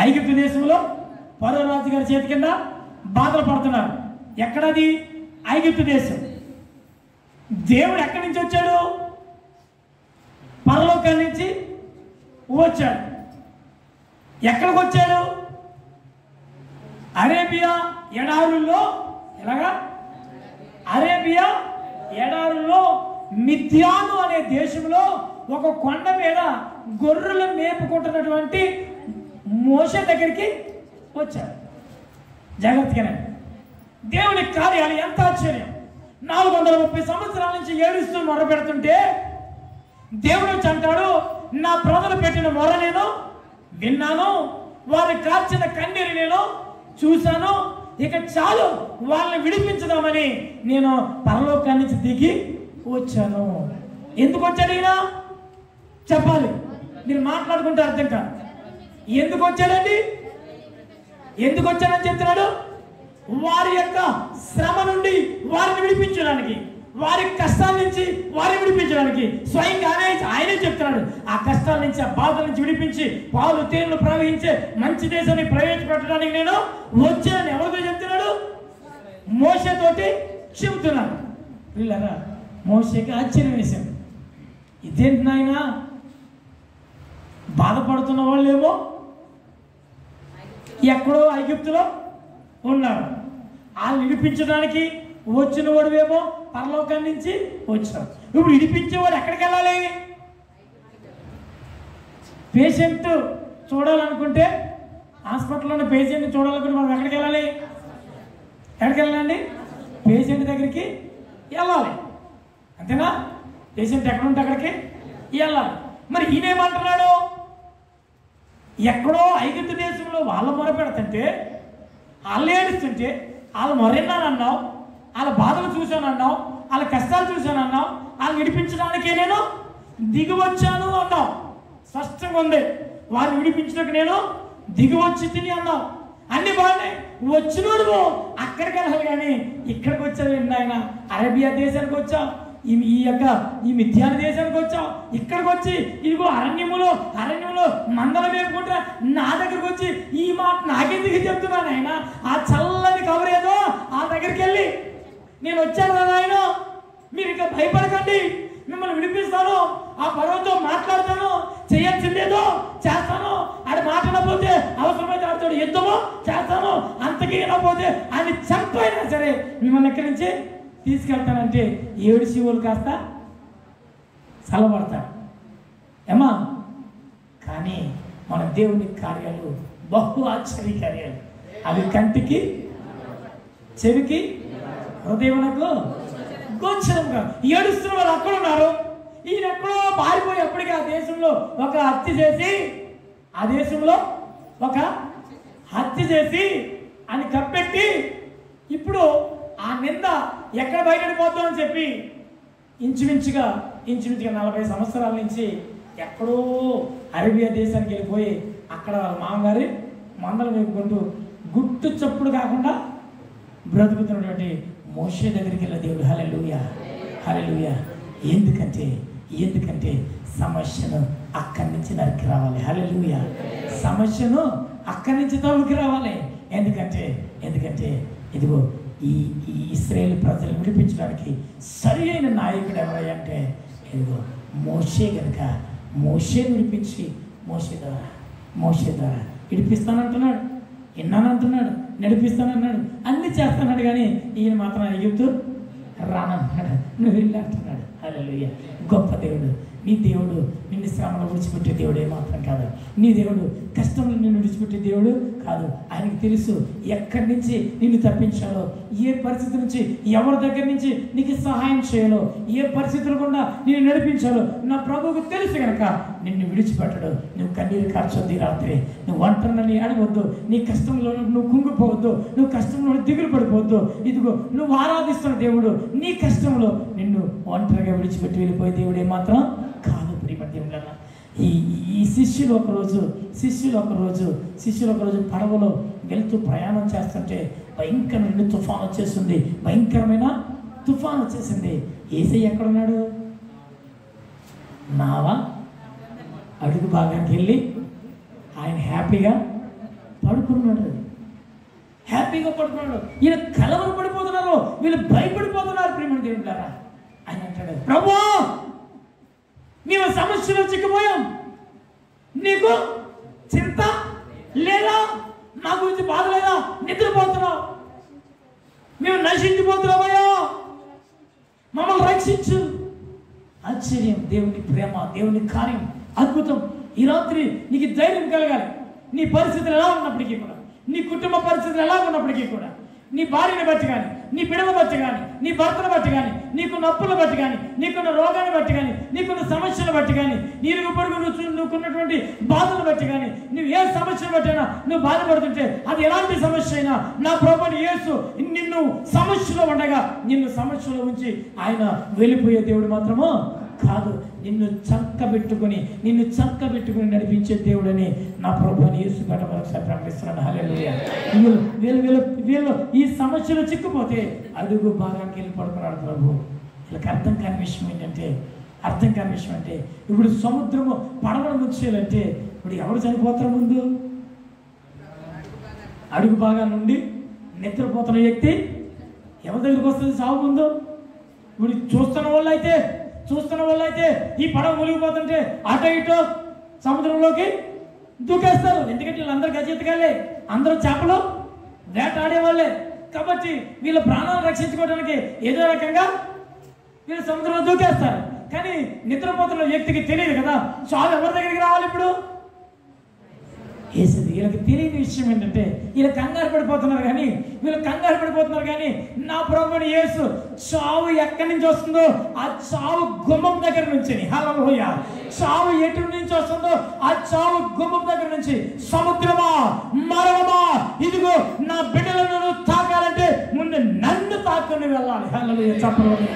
ఐగుప్తు దేశంలో ఫరో రాజు గారి చేతి కింద బాధలు పడుతున్నారు. ఎక్కడది? ఐగుప్తు దేశం. దేవుడు ఎక్కడి నుంచి వచ్చాడు? పరలోకం నుంచి వచ్చాడు. ఎక్కడికి వచ్చాడు? అరేబియా ఎడారుల్లో. ఎలాగా? అరేబియా ఎడారుల్లో మిద్యాను అనే దేశంలో ఒక కొండ మీద గొర్రెలను మేపుకుంటున్నటువంటి మోషే దగ్గరికి వచ్చాడు. జాగ్రత్తగానే. దేవుని కార్యాలు ఎంత ఆశ్చర్యం! 430 సంవత్సరాల నుంచి ఏడుస్తూ మొర పెడుతుంటే దేవుడు వచ్చి అంటాడు, నా ప్రజలు పెట్టిన మొర నేను విన్నాను, వారి కార్చిన కన్నీరు నేను చూశాను, ఇక చాలు వాళ్ళని విడిపించుదామని నేను పరలోకాన్ని నుంచి దిగి వచ్చాను. ఎందుకు వచ్చాడు ఈయన? చెప్పాలి. మీరు మాట్లాడుకుంటే అర్థం కాదు. ఎందుకు వచ్చాడండి? ఎందుకు వచ్చాడని చెప్తున్నాడు? వారి యొక్క శ్రమ నుండి వారిని విడిపించడానికి, వారి కష్టాల నుంచి వారిని విడిపించడానికి స్వయంగా ఆయనే చెప్తున్నాడు. ఆ కష్టాల నుంచి, ఆ బాధల నుంచి విడిపించి పాలు తేనెలు ప్రవహించే మంచి దేశాన్ని ప్రవేశపెట్టడానికి నేను వచ్చానని ఎవరితో చెప్తున్నాడు? మోషేతోటి చెబుతున్నాడు. వీళ్ళరా మోషేకి ఆశ్చర్యం వేశాడు. ఇదేంటి నాయన, బాధపడుతున్న వాళ్ళేమో ఎక్కడో ఐగుప్తులో ఉన్నారు, వాళ్ళని విడిపించడానికి వచ్చిన వాడువేమో పరలోకం నుంచి వచ్చాడు. ఇప్పుడు విడిపించేవాడు ఎక్కడికి వెళ్ళాలి? పేషెంట్ చూడాలనుకుంటే, హాస్పిటల్లో ఉన్న పేషెంట్ని చూడాలనుకుంటే మనం ఎక్కడికి వెళ్ళాలి? ఎక్కడికి వెళ్ళాలండి? పేషెంట్ దగ్గరికి వెళ్ళాలి. అంతేనా? పేషెంట్ ఎక్కడ ఉంటే అక్కడికి వెళ్ళాలి. మరి ఈయనేమంటున్నాడు? ఎక్కడో ఐగుప్తు దేశంలో వాళ్ళ మొర పెడుతుంటే, వాళ్ళు ఏడుస్తుంటే, వాళ్ళు మొరెన్నానన్నావు, వాళ్ళ బాధలు చూశానన్నావు, వాళ్ళ కష్టాలు చూశానన్నావు, వాళ్ళు విడిపించడానికే నేను దిగి వచ్చాను అన్నావు. స్పష్టంగా ఉంది. వారిని విడిపించడానికి నేను దిగి వచ్చి తిని అన్నావు. అన్ని బాగున్నాయి. వచ్చినోడు అక్కడికి వెళ్ళాలి, కానీ ఇక్కడికి వచ్చావు ఏంటి ఆయన? అరేబియా దేశానికి వచ్చావు, ఈ మిథ్యాన దేశానికి వచ్చావు. ఇక్కడికి వచ్చి ఇదిగో అరణ్యములో మందల మేపుకుంటా నా దగ్గరికి వచ్చి ఈ మాట నాకెందుకు చెప్తున్నాను ఆయన? ఆ చల్లని కవరేదో ఆ దగ్గరికి వెళ్ళి నేను వచ్చాను కదా ఆయన, మీరు ఇంకా భయపడకండి, మిమ్మల్ని విడిపిస్తాను, ఆ పర్వతో మాట్లాడతాను, చేయాల్సిందేదో చేస్తాను, ఆడి మాట్లాడకపోతే అవసరమైతే ఆడితో యుద్ధమో చేస్తాను, అంతకీ వినకపోతే ఆయన చంపైనా సరే మిమ్మల్ని ఎక్కడి నుంచి తీసుకెళ్తానంటే 7 శివులు కాస్త చల్లబడతాడు. ఏమా? కానీ మన దేవుని కార్యాలు బహు ఆశ్చర్య కార్యాలు. అవి కంటికి, చెవికి, హృదయమునకు గోచరంగా. ఏడుస్తున్న వాళ్ళు అక్కడ ఉన్నారు. ఈయన ఎక్కడో పారిపోయి ఎప్పటికీ ఆ దేశంలో ఒక హత్య చేసి అని కప్పెట్టి ఇప్పుడు ఆ నింద ఎక్కడ బయటపడిపోతామని చెప్పి ఇంచుమించుగా 40 సంవత్సరాల నుంచి ఎక్కడో అరేబియా దేశానికి వెళ్ళిపోయి అక్కడ వాళ్ళ మామగారి మందలు మేపుకుంటూ గుట్టు చప్పుడు కాకుండా బ్రతుకుతున్నటువంటి మోషే దగ్గరికి వెళ్ళే దేవుడు. హల్లెలూయా, హల్లెలూయా. ఎందుకంటే సమస్యను అక్కడి నుంచి నరికి రావాలి. హల్లెలూయా. సమస్యను అక్కడి నుంచి తవ్వుకి రావాలి. ఎందుకంటే ఇదిగో ఈ ఇశ్రాయేలు ప్రజలు విడిపించడానికి సరి అయిన నాయకుడు ఎవరంటే ఇదిగో మోషే కనుక మోషేని విడిపించి మోషే ద్వారా విడిపిస్తానంటున్నాడు, విన్నానంటున్నాడు, నడిపిస్తానన్నాడు, అన్నీ చేస్తాన్నాడు. కానీ ఈయన మాత్రం ఎగుతూ రానంటున్నాడు, నువ్వు వెళ్ళి అంటున్నాడు. హల్లెలూయా. గొప్ప దేవుడు నీ దేవుడు. నిన్ను శ్రమలో విడిచిపెట్టే దేవుడు ఏమాత్రం కాదు. నీ దేవుడు కష్టంలో నిన్ను విడిచిపెట్టే దేవుడు కాదు. ఆయనకు తెలుసు ఎక్కడి నుంచి నిన్ను తప్పించాలో, ఏ పరిస్థితి నుంచి, ఎవరి దగ్గర నుంచి నీకు సహాయం చేయాలో, ఏ పరిస్థితులు గుండా నిన్ను నడిపించాలో నా ప్రభువుకు తెలుసు కనుక నిన్ను విడిచిపెట్టడు. నువ్వు కన్నీరు కార్చొద్దు రాత్రి, నువ్వు ఒంటరిని అడగవద్దు, నీ కష్టంలో నువ్వు కుంగిపోవద్దు, నువ్వు కష్టంలో దిగులు పడిపోవద్దు. ఇదిగో నువ్వు ఆరాధిస్తున్న దేవుడు నీ కష్టంలో నిన్ను ఒంటరిగా విడిచిపెట్టి వెళ్ళిపోయే దేవుడు ఏమాత్రం కాదు. ప్రియమైన ఈ శిష్యులు ఒకరోజు పడవలో వెళ్తూ ప్రయాణం చేస్తుంటే భయంకరమైన తుఫాన్ వచ్చేసింది. భయంకరమైన తుఫాన్ వచ్చేసింది. యేసయ్య ఎక్కడున్నాడు? నావా అడుగు భాగానికి వెళ్ళి ఆయన హ్యాపీగా పడుకున్నాడు. ఈయన కలవర పడిపోతున్నారు, వీళ్ళు భయపడిపోతున్నారు. ప్రియమైన దేవుడారా, ఆయన అంటాడు, ప్రభు మేము సమస్యలో చిక్కిపోయాం, నీకు చింత లేదా? నా గురించి బాధ లేదా? నిద్రపోతున్నావు, మేము నశించిపోతున్నామయ్యా, మమ్మల్ని రక్షించు. ఆశ్చర్యం, దేవుని ప్రేమ, దేవుని కార్యం, అద్భుతం. ఈ రాత్రి నీకు ధైర్యం కలగాలి. నీ పరిస్థితులు ఎలా ఉన్నప్పటికీ కూడా, నీ కుటుంబ పరిస్థితులు ఎలా ఉన్నప్పటికీ కూడా, నీ భార్యని బట్టి కానీ, నీ బిడ్డను బట్టి కానీ, నీ భర్తను బట్టి కానీ, నీకున్న అప్పులను బట్టి కానీ, నీకున్న రోగాన్ని బట్టి కానీ, నీకున్న సమస్యను బట్టి కానీ, నీకు పొరుగు నువ్వుకున్నటువంటి బాధను బట్టి కానీ, నువ్వు ఏ సమస్యను బట్టైనా నువ్వు బాధపడుతుంటే అది ఎలాంటి సమస్య అయినా నా ప్రభువుని యేసు నిన్ను సమస్యలో ఉండగా నిన్ను సమస్యలో ఉంచి ఆయన వెళ్ళిపోయే దేవుడు మాత్రము కాదు. నిన్ను చక్కబెట్టుకుని నడిపించే దేవుడని నా ప్రభువుని యేసు గడ మరొకసారి ప్రకటిస్తున్నాను. హల్లెలూయా. వీళ్ళు ఈ సమస్యలో చిక్కుపోతే అడుగు భాగానికి వెళ్ళి పడుకున్నాడు ప్రభు. వీళ్ళకి అర్థం కాని విషయం ఏంటంటే ఇప్పుడు సముద్రము పడవను ముంచేయాలంటే ఇప్పుడు ఎవరు చనిపోతారు? ముందు అడుగు భాగా నుండి నిద్రపోతున్న వ్యక్తి ఎవరి దగ్గరికి వస్తుంది సాగు ముందు? ఇప్పుడు చూస్తున్న వాళ్ళు అయితే ఈ పడవ మునిగిపోతుంటే అటో ఇటో సముద్రంలోకి దూకేస్తారు. ఎందుకంటే వీళ్ళందరూ గజెత్తగాలే, అందరూ చేపలు వేటాడేవాళ్ళే. కాబట్టి వీళ్ళ ప్రాణాలు రక్షించుకోవడానికి ఏదో రకంగా వీళ్ళు సముద్రంలో దూకేస్తారు. కానీ నిద్రపోతున్న వ్యక్తికి తెలియదు కదా చాలు ఎవరి దగ్గరికి రావాలి. ఇప్పుడు వేసేది వీళ్ళకి తెలియని విషయం ఏంటంటే వీళ్ళు కంగారు పడిపోతున్నారు కానీ నా ప్రభువుని యేసు చావు ఎక్కడి నుంచి వస్తుందో ఆ చావు గుమ్మం దగ్గర నుంచి, హల్లెలూయా, చావు ఎటు నుంచి వస్తుందో ఆ చావు గుమ్మం దగ్గర నుంచి సముద్రమా మరణమా ఇదిగో నా బిడ్డలను తాకాలంటే ముందు నన్ను తాకుని వెళ్ళాలి. హల్లెలూయా. చెప్పండి,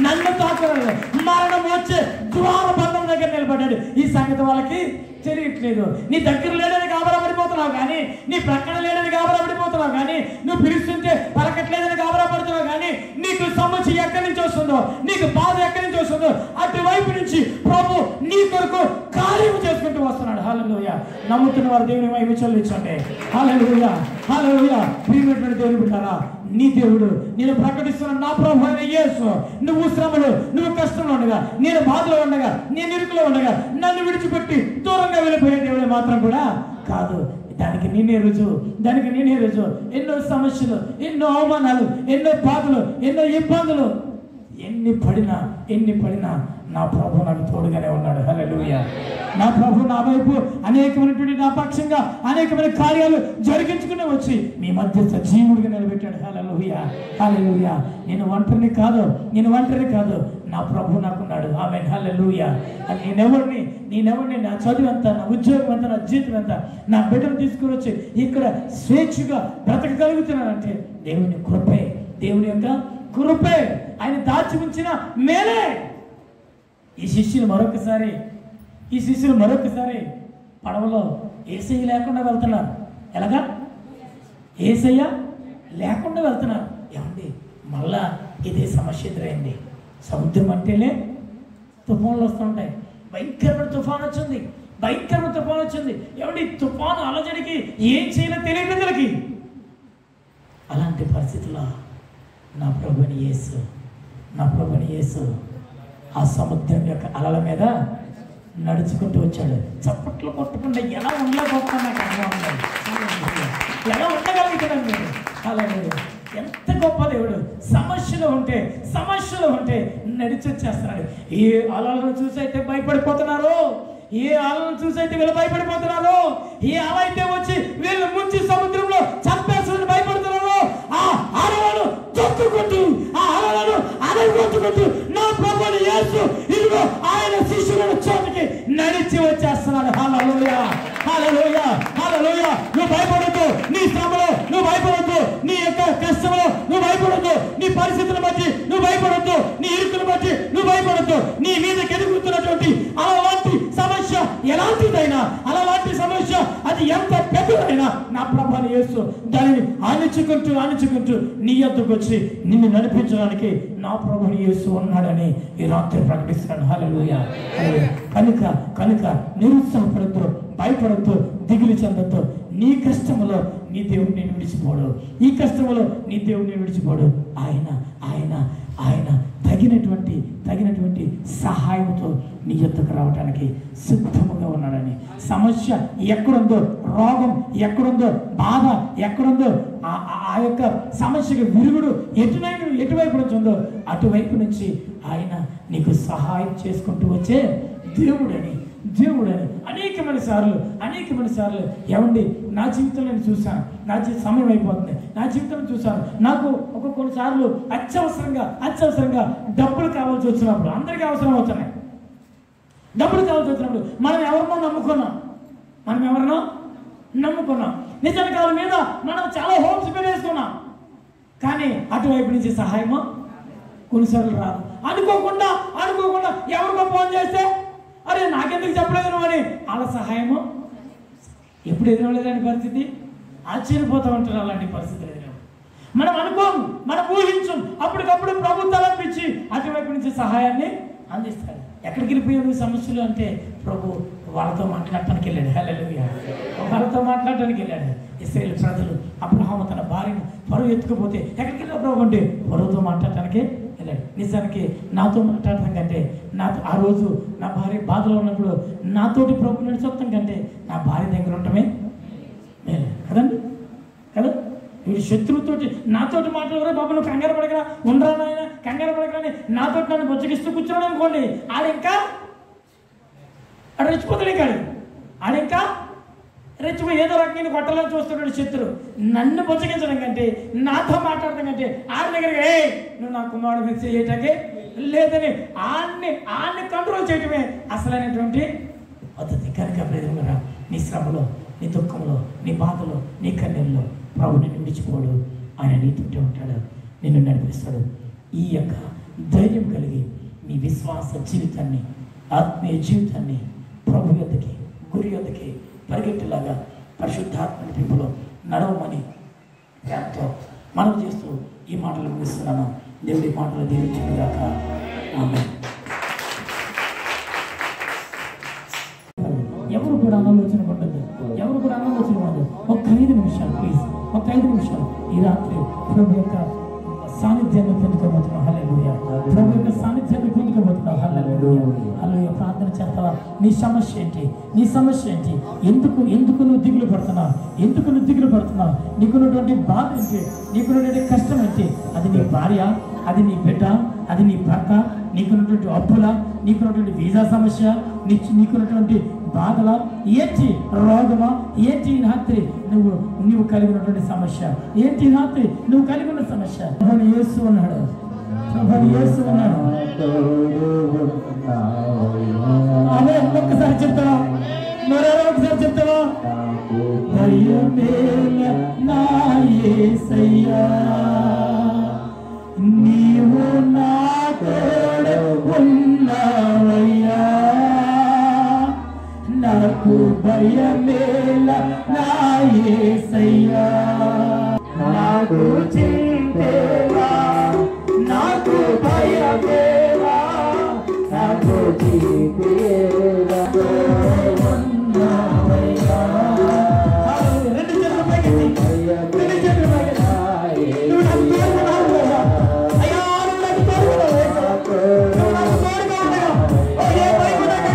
నన్ను తాకుని మరణం వచ్చే ద్వార బంధం దగ్గర నిలబడ్డాడు. ఈ సంగతి వాళ్ళకి తెలియట్లేదు. నీ దగ్గర లేడని గాబరాపడిపోతున్నావు కానీ, నీ ప్రక్కన లేడని గాబరాపడిపోతున్నావు కానీ, నువ్వు పిలుస్తుంటే పలకట్లేదని గాబరాపడుతున్నావు కానీ, నీకు సమస్య ఎక్కడి నుంచి వస్తుందో, నీకు బాధ ఎక్కడి నుంచి వస్తుందో అటువైపు నుంచి ప్రభు నీ కొరకు కార్యం చేసుకుంటూ వస్తున్నాడు. హల్లెలూయా. నమ్ముతున్న వారు దేవుని వైపు చెల్లించండి. హల్లెలూయా, హల్లెలూయా. ప్రియమైనటువంటి దేవుని బిడ్డలారా, నీ దేవుడు నేను ప్రకటిస్తున్న నా ప్రభు అయిన యేసు నువ్వు శ్రమలో, నువ్వు కష్టంలో ఉండగా, నేను బాధలో ఉండగా, నేను ఇరుకులో ఉండగా నన్ను విడిచిపెట్టి దూరంగా వెళ్ళిపోయే దేవుడు మాత్రం కూడా కాదు. దానికి నేనే రుజువు. ఎన్నో సమస్యలు, ఎన్నో అవమానాలు, ఎన్నో బాధలు, ఎన్నో ఇబ్బందులు ఎన్ని పడినా నా ప్రభు నాకు తోడుగానే ఉన్నాడు. హల్లెలూయా. నా ప్రభు నా వైపు అనేకమైనటువంటి నా పక్షంగా అనేకమైన కార్యాలు జరిగించుకునే వచ్చి మీ మధ్య సజీవుడిగా నిలబెట్టాడు. హల్లెలూయా, హల్లెలూయా. నేను ఒంటరిని కాదు, నా ప్రభు నాకున్నాడు. ఆమేన్, హల్లెలూయా. నేనెవరిని నా చదువు ఎంత, నా ఉద్యోగం ఎంత, నా జీవితం ఎంత, నా బిడ్డను తీసుకుని వచ్చి ఇక్కడ స్వేచ్ఛగా బ్రతకగలుగుతున్నానంటే దేవుని కృపే, దేవుని యొక్క కృపే, ఆయన దాచి ఉంచిన మేలే. ఈ శిష్యులు మరొకసారి పడవలో యేసయ్య లేకుండా వెళ్తున్నారు. ఎలాగా? యేసయ్య లేకుండా వెళ్తున్నారు. ఏమండి, మళ్ళా ఇదే సమస్య ఎదురైంది. సముద్రం అంటేనే తుఫాన్లు వస్తుంటాయి. భయంకరమైన తుఫాన్ వచ్చింది. ఏమండి, తుఫాను అలజడికి ఏం చేయాలో తెలియదు వీళ్ళకి. అలాంటి పరిస్థితుల్లో నా ప్రభుని యేసు ఆ సముద్రం యొక్క అలల మీద నడుచుకుంటూ వచ్చాడు. చప్పట్లు కొట్టకుండా ఎలా ఉండలేకపోతున్నా నాకు అర్థం అవుతుంది. ఎలా ఉండగలుగుతున్నాను మీరు? అలాగే ఎంత గొప్ప దేవుడు. సమస్యలు ఉంటే నడిచి వచ్చేస్తున్నాడు. ఏ అలలను చూసైతే భయపడిపోతున్నారు, ఏ అలను చూసైతే వీళ్ళు భయపడిపోతున్నారు, ఏ అల అయితే వచ్చి వీళ్ళు ముంచి సముద్రంలో చంపేసుకుని భయపడుతున్నారు, ఆ అలలను తొక్కుకుంటూ ఆ అలలను అడగొట్టుకుంటూ నా ప్రభువుని యేసు ఇదిగో ఆయన శిష్యులను చోటికి నడిచి వచ్చేస్తున్నాడు. హల్లెలూయా, హల్లెలూయా, హల్లెలూయా. నువ్వు భయపడద్దు, నీ శ్రమలో నువ్వు భయపడద్దు, నీ యొక్క కష్టంలో నువ్వు భయపడద్దు, నీ పరిస్థితులను బట్టి నువ్వు భయపడద్దు, నీ ఇరుకును బట్టి నువ్వు భయపడద్దు. నీ మీద ఎదుగుతున్నటువంటి అలాంటి సమస్య ఎలాంటిదైనా, అలాంటి సమస్య అది ఎంత పెద్దదైనా నా ప్రభువుని యేసు దానిని అణుచుకుంటూ నీ యొద్దకు వచ్చి నిన్ను నడిపించడానికి నా ప్రభువుని యేసు ఉన్నాడని ఈ రాత్రి ప్రకటిస్తున్నాను. హల్లెలూయా, హల్లెలూయా. కనుక నిరుత్సాహపడద్దు, భయపడద్దు, దిగులు చెందద్దు. నీ కష్టములో నీ దేవుడు నేను విడిచిపోడు, ఈ కష్టములో నీ దేవుడు నేను విడిచిపోడు. ఆయన ఆయన ఆయన తగినటువంటి సహాయంతో నీ యొద్దకు రావడానికి సిద్ధముగా ఉన్నాడని. సమస్య ఎక్కడుందో, రోగం ఎక్కడుందో, బాధ ఎక్కడుందో, ఆ యొక్క సమస్యకు విరుగుడు ఎటువైపు నుంచి ఉందో అటువైపు నుంచి ఆయన నీకు సహాయం చేసుకుంటూ వచ్చే దేవుడని అనేకమైన సార్లు ఏమండి నా జీవితంలో నేను చూశాను. సమయం అయిపోతుంది, నా జీవితంలో చూశాను. నాకు కొన్నిసార్లు అత్యవసరంగా డబ్బులు కావాల్సి వచ్చినప్పుడు, అందరికీ అవసరం అవుతున్నాయి డబ్బులు కావాల్సి వచ్చినప్పుడు మనం ఎవరినో నమ్ముకున్నాం. నిజానికి వాళ్ళ మీద మనం చాలా హోప్స్ పెట్టేసుకున్నాం. కానీ అటువైపు నుంచి సహాయమో కొన్నిసార్లు రాదు. అనుకోకుండా ఎవరికో ఫోన్ చేస్తే అరే నాకెందుకు చెప్పలేదు నువ్వు అని వాళ్ళ సహాయము ఎప్పుడు ఎదురవలేదండి పరిస్థితి. ఆశ్చర్యపోతూ ఉంటారు అలాంటి పరిస్థితులు ఎదురవు. మనం అనుకోము, మనం ఊహించం. అప్పటికప్పుడు ప్రభు తలంపించి అటువైపు నుంచి సహాయాన్ని అందిస్తాడు. ఎక్కడికి వెళ్ళిపోయాడు సమస్యలు అంటే ప్రభు వాళ్ళతో మాట్లాడటానికి వెళ్ళాడు. హల్లెలూయా, వాళ్ళతో మాట్లాడటానికి వెళ్ళాడు. ఇశ్రాయేలు ప్రజలు అబ్రహాము తన భార్యను ఫరో ఎత్తుకుపోతే ఎక్కడికి వెళ్ళాడు ప్రభు అంటే ఫరోతో మాట్లాడటానికి వెళ్ళాడు. నిజానికి నాతో మాట్లాడటం కంటే ఆ రోజు నా భార్య బాధలో ఉన్నప్పుడు నాతోటి ప్రభు నడిచొత్తం కంటే నా భార్య దగ్గర ఉండటమే మేలు కదండి కదా. వీడు శత్రువుతోటి నాతోటి మాట్లాడరా బాబు నువ్వు కంగారు పడకరా, ఉండరా నాయన కంగారు పడకరా నాతోటి నన్ను బొచ్చగిస్తూ కూర్చున్నాడు అనుకోండి, ఆడింకా రెచ్చిపోతాడు. ఆడింకా రెచ్చిపోయి ఏదో రకంగా కొట్టాలని చూస్తున్నాడు శత్రువు. నన్ను బొచ్చగించడం కంటే, నాతో మాట్లాడటం కంటే ఆడి దగ్గర నువ్వు నా కుమారుడు మీద చేయటానికి లేదని ఆడిని కంట్రోల్ చేయటమే అసలైనటువంటి పద్ధతి. కనుక ప్రజలుగా నీ శ్రమలో, నీ దుఃఖంలో, నీ బాధలో, నీ కన్నెల్లో ప్రభు నిన్ను విడిచిపోడు. ఆయన నీతోటే ఉంటాడు, నిన్ను నడిపిస్తాడు. ఈ యొక్క ధైర్యం కలిగి నీ విశ్వాస జీవితాన్ని, ఆత్మీయ జీవితాన్ని ప్రభు యొద్దకి, గురి యొద్దకి పరిగెట్టేలాగా పరిశుద్ధాత్మ నడిపింపులో నడవమని ప్రేమతో మనం చేస్తూ ఈ మాటలు ముగిస్తున్నాను. దేవుడి మాటలు దీవించుగాక. ఆమేన్. ఎవరు కూడా ఆలోచన పడ్డదు, ఒక్క 5 నిమిషాలు ప్లీజ్, ఒక్క 5 నిమిషాలు ఈ రాత్రి ప్రభు యొక్క సాన్నిధ్యాన్ని పొందుకోబోతున్నాం. హల్లెలూయా, ప్రభు యొక్క సాన్నిధ్యాన్ని పొందుకోబోతున్నాం. హల్లెలూయా, హల్లెలూయా. ప్రార్థన చేస్తావా? నీ సమస్య ఏంటి? ఎందుకు నువ్వు దిగులు పడుతున్నావు? నీకున్నటువంటి బాధ ఏంటి? నీకున్నటువంటి కష్టం ఏంటి? అది నీ భార్య, అది నీ బిడ్డ, అది నీ భర్త, నీకున్నటువంటి అప్పుల, నీకున్నటువంటి వీసా సమస్య, నీకున్నటువంటి బాధల, ఏంటి రోగమా, ఏంటి రాత్రి నువ్వు కలిగి ఉన్నటువంటి సమస్య ఏంటి? రాత్రి నువ్వు కలిగి ఉన్న సమస్య ప్రభుని యేసు ఉన్నాడు. అదే ఒక్కసారి చెప్తావా? ఒకసారి చెప్తావా? నా యేసయ్యా నీవు నా తోడు ఉన్నావయ్యా, నాకు భయమేలా నా యేసయ్యా, నాకు చింతేలా, నాకు భయమేలా, నాకు చింతేలా ఉన్నావయ్యా. రెండు చేతులు పైకెత్తి, రెండు చేతులు పైకెత్తి. నువ్వు నాకు తోడుగా ఉన్నావా? అయ్యా నువ్వు నాకు తోడుగా ఉన్నావా? నువ్వు నాకు తోడుగా ఉన్నావా? ఓ ఏ భయం నాకు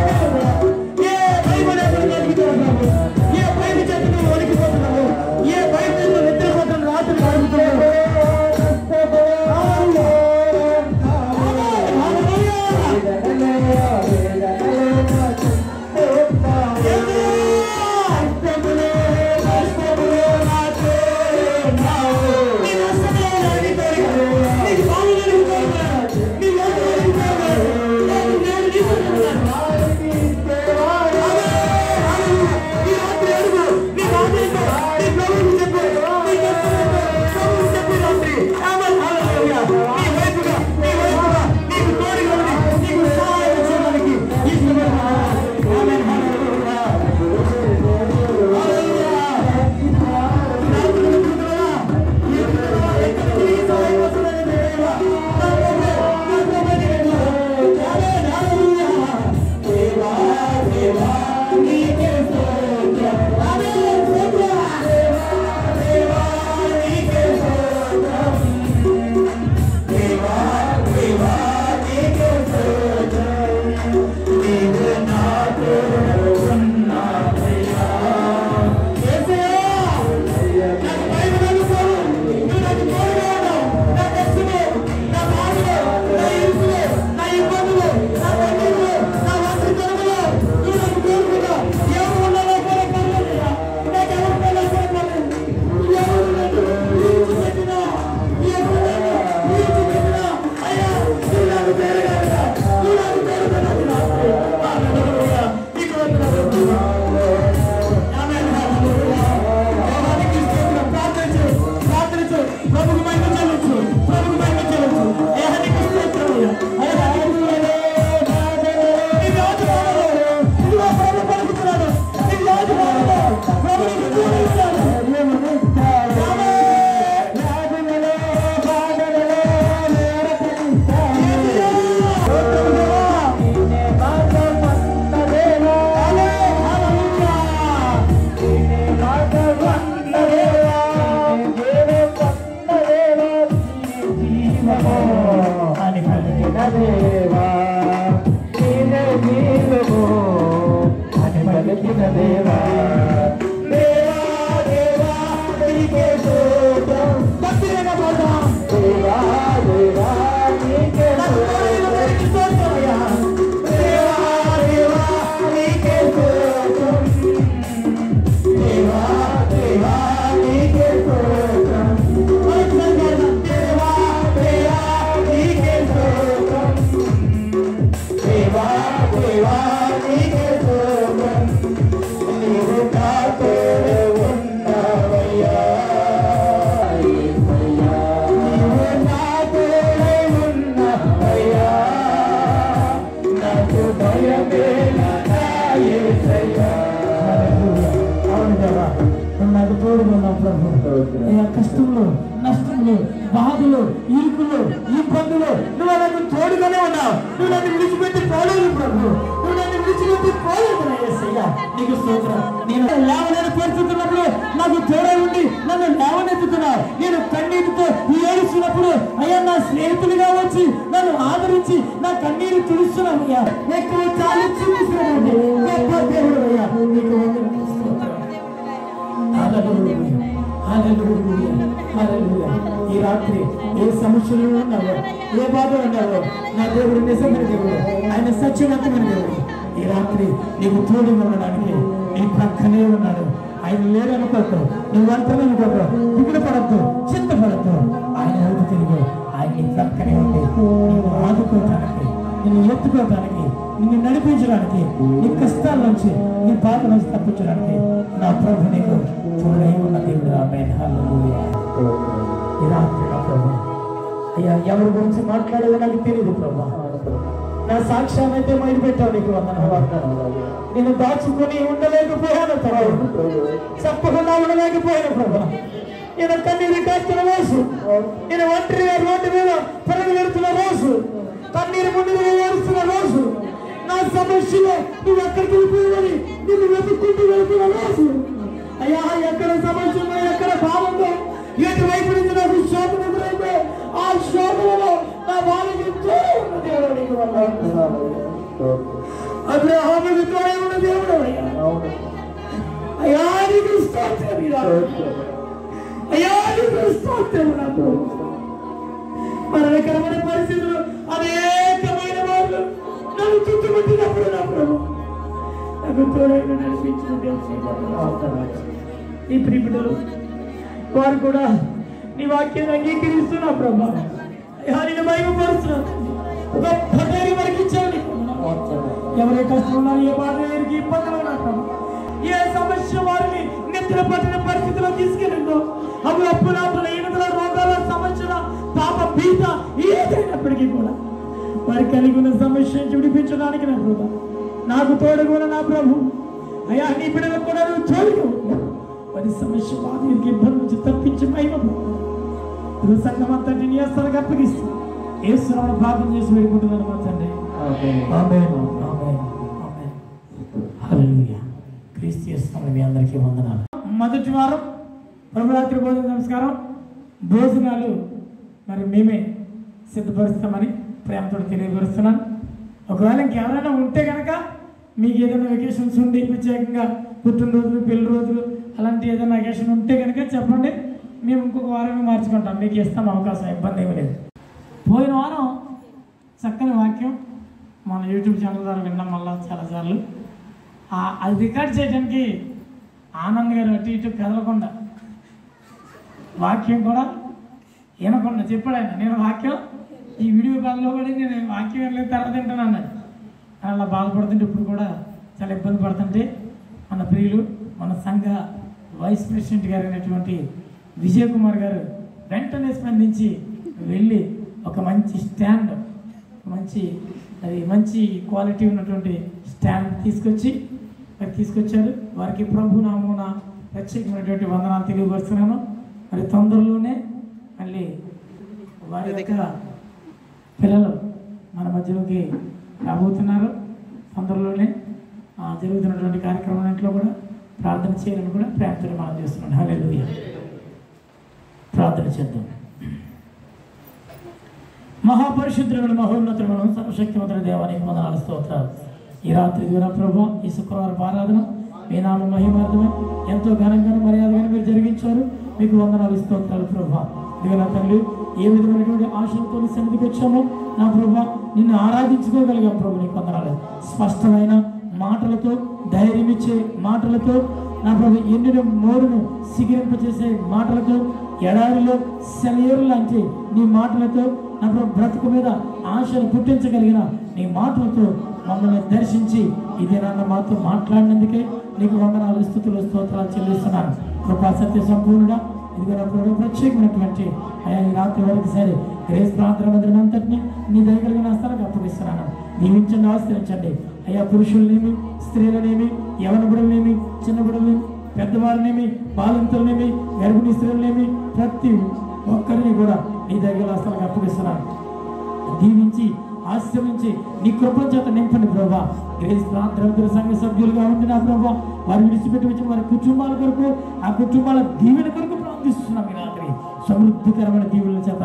నాకు తోడుగా ఉన్నావు ప్రభు. అయ్యా కష్టంలో, నష్టంలో, బాధలు, ఇరుకులు, ఇబ్బందులు నువ్వు నాకు తోడుగానే ఉన్నావు. నువ్వు నన్ను విడిచిపెట్టి పోలేదు ప్రభు. నువ్వు నన్ను విడిచిపెట్టి పోలేదు యేసయ్యా. నీకు స్తోత్రం. నేను లేవలేని పరిస్థితున్నప్పుడు నాకు తోడై ఉండి నన్ను లేవనెత్తుతున్నావు. నేను కన్నీటితో ఏడుస్తున్నప్పుడు అయ్యా నా స్నేహితులుగా వచ్చి నన్ను ఆదరించి నా కన్నీరు తుడుస్తున్నావు అయ్యా. ఎక్కువ చాలు చూపిస్తున్నావు గొప్ప దేవుడు అయ్యా. నీకు వందనాలు స్తోత్రం. హల్లెలూయా, హల్లెలూయా, హల్లెలూయా. ఈ రాత్రి ఏ సమస్యలు ఉన్నావో, ఏ బాధలు ఉన్నావో, నా దేవుడు నిజమైన దేవుడు, ఆయన సత్యవంతమైన దేవుడు. ఈ రాత్రి నీకు తోడుగా ఉండడానికి నీ పక్కనే ఉన్నాడు. ఆయన లేడనుకోకు, నువ్వు అంతనే అనుకోకు, దిగులు పడద్దు, చింతపడద్దు. ఆయన వైపు తిరిగి ఆయన నీ పక్కనే ఉండి నిన్ను ఆదుకోవటానికి, నిన్ను ఎత్తుకోవటానికి, నిన్ను నడిపించడానికి, నీ కష్టాల నుంచి, నీ బాధ నుంచి తప్పించడానికి నా ప్రభు నీకు తోడై ఉన్న దేవుడు. ఆమేన్, హల్లెలూయా. ఈ రాత్రి నా ప్రభు అయ్యా ఎవరి గురించి మాట్లాడేదో నాకు తెలియదు ప్రభు. నా సాక్ష్యాన్ని అయితే మైలు పెట్టావు. నీకు వందనాలు. నేను దాచుకుని ఉండలేకపోయాను ప్రభు, చెప్పకుండా ఉండలేకపోయాను ప్రభు. నేను కన్నీరు కాస్తున్న రోజు, నేను ఒంటరిగా రోడ్డు మీద పరుగు పెడుతున్న రోజు, కన్నీరు ముందు ఏడుస్తున్న రోజు, నా సమస్యలో నువ్వు ఎక్కడికి వెళ్ళిపోయావని నిన్ను వెతుక్కుంటూ వెళ్తున్న రోజు, అయ్యా ఎక్కడ సమస్య ఉందో, ఎక్కడ బాగుందో, ఎటువైపు నుంచి నాకు శోధన ఎదురైతే ఆ శోధనలో నా వాళ్ళకి తోడై ఉన్న దేవుడు. నీకు వందనాలు. అబ్రహాముకు తోడై ఉన్న దేవుడు అయ్యా. అయ్యా నీకు స్తోత్రం. అయ్యా నీకు స్తోత్రం. నాకు మరణకరమైన పరిస్థితులు అనేకమైన వాళ్ళు నన్ను చుట్టుముట్టినప్పుడు నా ప్రభు నాకు తోడై నడిపించిన దేవుడు. ఈ ప్రియుడు వారు కూడా నీ వాక్యాన్ని అంగీకరిస్తున్నా ప్రభా. నేను భయపడుతున్నాను. గొప్ప ధైర్యం వరకు ఇచ్చాను. ఎవరి కష్టం ఉన్నారు, ఏ బాధ, ఎవరికి ఇబ్బందులు ఉన్నారు ప్రభా, ఏ సమస్య వారిని నిద్ర పట్టిన పరిస్థితిలో తీసుకెళ్ళిందో, అవి అప్పుల ఈనుదల రోగాల సమస్యల పాప పీత ఏదైనప్పటికీ కూడా వారి కలిగి ఉన్న సమస్య విడిపించడానికి నా ప్రభా నాకు తోడుగా నా ప్రభు. అయ్యా నీ బిడ్డలకు కూడా నువ్వు తోడుగా వారి సమస్య బాధ ఇబ్బంది నుంచి తప్పించి మహిమ సంఘం అంతటి నీ హస్తాలకు అప్పగిస్తూ యేసునామమున ప్రార్థన చేసి వేడుకుంటున్నాను మా తండ్రి. ఆమేన్, ఆమేన్, ఆమేన్. హల్లెలూయా. క్రీస్తు యేసునామమున మీ అందరికీ వందనాలు. మొదటి వారం ప్రభురాత్రి భోజన నమస్కారం భోజనాలు మరి మేమే సిద్ధపరుస్తామని ప్రేమతో తెలియపరుస్తున్నాను. ఒకవేళ ఇంకెవరైనా ఉంటే కనుక మీకు ఏదైనా వెకేషన్స్ ఉండి ప్రత్యేకంగా పుట్టినరోజులు, పెళ్లి రోజులు అలాంటి ఏదైనా వెకేషన్ ఉంటే కనుక చెప్పండి, మేము ఇంకొక వారమే మార్చుకుంటాం, మీకు ఇస్తాం అవకాశం, ఇబ్బంది ఏమీ లేదు. పోయిన వారం చక్కని వాక్యం మన యూట్యూబ్ ఛానల్ ద్వారా విన్నాం మళ్ళా చాలాసార్లు. అది రికార్డ్ చేయడానికి ఆనంద్ గారు అటు ఇటు కదలకుండా వాక్యం కూడా వినకుండా చెప్పాడు ఆయన. నేను వాక్యం ఈ వీడియో కాల్లో కూడా నేను వాక్యం వెళ్ళిన తర్వాత తింటాను అన్నాడు. అలా బాధపడుతుంటే ఇప్పుడు కూడా చాలా ఇబ్బంది పడుతుంటే మన ప్రియులు, మన సంఘ వైస్ ప్రెసిడెంట్ గారు అయినటువంటి విజయ్ కుమార్ గారు వెంటనే స్పందించి వెళ్ళి ఒక మంచి స్టాండ్, మంచి క్వాలిటీ ఉన్నటువంటి స్టాండ్ తీసుకొచ్చారు. వారికి ప్రభు నామమున ప్రత్యేకమైనటువంటి వందనాలు తెలియపరుస్తున్నాను. మరి తొందరలోనే మళ్ళీ వారి యొక్క పిల్లలు మన మధ్యలోకి రాబోతున్నారు. తొందరలోనే జరుగుతున్నటువంటి కార్యక్రమాలన్నింటిలో కూడా ప్రార్థన చేయాలని కూడా ప్రేమతో మనం చేస్తున్నాం. హల్లెలూయా. ప్రార్థన చేద్దాం. మహాపరిశుద్ధుడు, మహోన్నతుడు, సర్వశక్తివంతుడు దేవానికి వందనాలు, స్తోత్రాలు. ఈ రాత్రి ద్వారా ప్రభు ఈ శుక్రవారం ఆరాధన మీ నామ మహిమార్థమే ఎంతో ఘనంగా మర్యాదగా మీరు జరిగించారు. మీకు వందనాలు, స్తోత్రాలు ప్రభు. ఇదిగో నా తల్లి ఏ విధమైనటువంటి ఆశలతో సన్నిధికి వచ్చామో నా ప్రభు నిన్ను ఆరాధించుకోగలిగాం ప్రభు. నీకు వందనాలు. స్పష్టమైన మాటలతో, ధైర్యం ఇచ్చే మాటలతో నా ప్రభు ఎండిన మోరును సిగిరింపచేసే మాటలతో, ఎడారిలో సెలయేరు లాంటి నీ మాటలతో నా ప్రభు బ్రతుకు మీద ఆశలు పుట్టించగలిగిన నీ మాటలతో మమ్మల్ని దర్శించి ఇది నన్ను మాతో మాట్లాడినందుకే నీకు వందనాలు, స్తుతులు, స్తోత్రాలు చెల్లిస్తున్నాను. కృపా సత్య సంపూర్ణుడా ఇదిగో నా ప్రభు ప్రత్యేకమైనటువంటి అయ్యా ఈ రాత్రి వరకు సరే గ్రేస్ ప్రార్థన మందిరం అంతటిని నీ దగ్గర నా స్థలకు అప్పగిస్తున్నాను. దీవించండి, ఆశ్రయించండి అయ్యా. పురుషులనేమి, స్త్రీలనేమి, యవన బిడ్డలనేమి, చిన్న బిడ్డలనేమి పెద్దవారినేమి, బాలింతలనేమి, గర్భిణీ స్త్రీలనేమి ప్రతి ఒక్కరిని కూడా నీ దగ్గర అసలు అప్పగిస్తున్నాను. దీవించి ఆశ్రమించి నీ కృప చేత నింపండి ప్రభా. గ్రేస్ ప్రాంతర సంఘ సభ్యులుగా ఉండి నా ప్రభా, వారు విడిచిపెట్టి వచ్చిన వారి కుటుంబాల కొరకు, ఆ కుటుంబాల దీవెన కొరకు ప్రార్థిస్తున్నాం. ఈ రాత్రి సమృద్ధికరమైన దీవుల చేత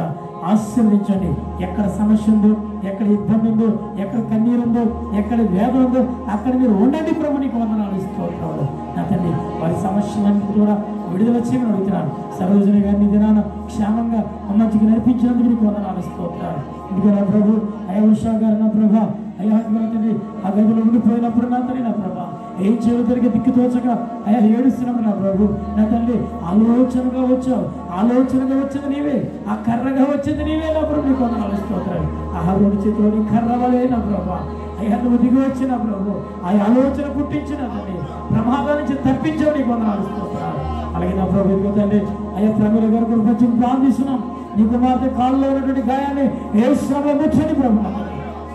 ఆశీర్వదించండి. ఎక్కడ సమస్య ఉందో, ఎక్కడ ఇబ్బంది ఉందో, ఎక్కడ కన్నీరు ఉందో, ఎక్కడ వేదన ఉందో అక్కడ మీరు ఉండండి ప్రభు. నీకు వందనాలు ఇస్తున్నాడు నా తండ్రి. వారి సమస్యలన్నింటి కూడా విడుదల చేయమని అడుగుతున్నాను. సరోజని గారిని దినాన క్షేమంగా మంచిగా నడిపించినందుకు నీకు వందనాలు ఇస్తున్నాను. ఎందుకంటే ప్రభు అయ్యా ఉషా గారు నా ప్రభా, అయ్యా తండ్రి ఆ గదిలో ఉండిపోయినప్పుడు నా తండ్రి నా ప్రభా ఏం చేయడం జరిగే దిక్కుతోచక అయ్యా ఏడుస్తున్నాము నా ప్రభు. నా తండ్రి ఆలోచనగా వచ్చావు, ఆలోచనగా వచ్చింది నీవే, ఆ కర్రగా వచ్చింది నీవే నా ప్రభు. నీకు వందనాలు ఇస్తున్నాను. ఆ రోడ్డు చేతిలో నీ కర్ర వలే నా ప్రభా అయ్యా నువ్వు దిగి వచ్చిన ప్రభు, ఆ ఆలోచన పుట్టించిన తండ్రి ప్రమాదాల నుంచి తప్పించావు. నీకు వందనాలు ఇస్తున్నాను. అలాగే నా ప్రభు ఇదిగో తండ్రి అయ్యా ప్రమిల గారు కూడా కొంచెం ప్రార్థిస్తున్నాం. నీ కుమార్తె కాళ్ళలో ఉన్నటువంటి గాయాన్ని ఏ శ్రమ ముచ్చని ప్రభు.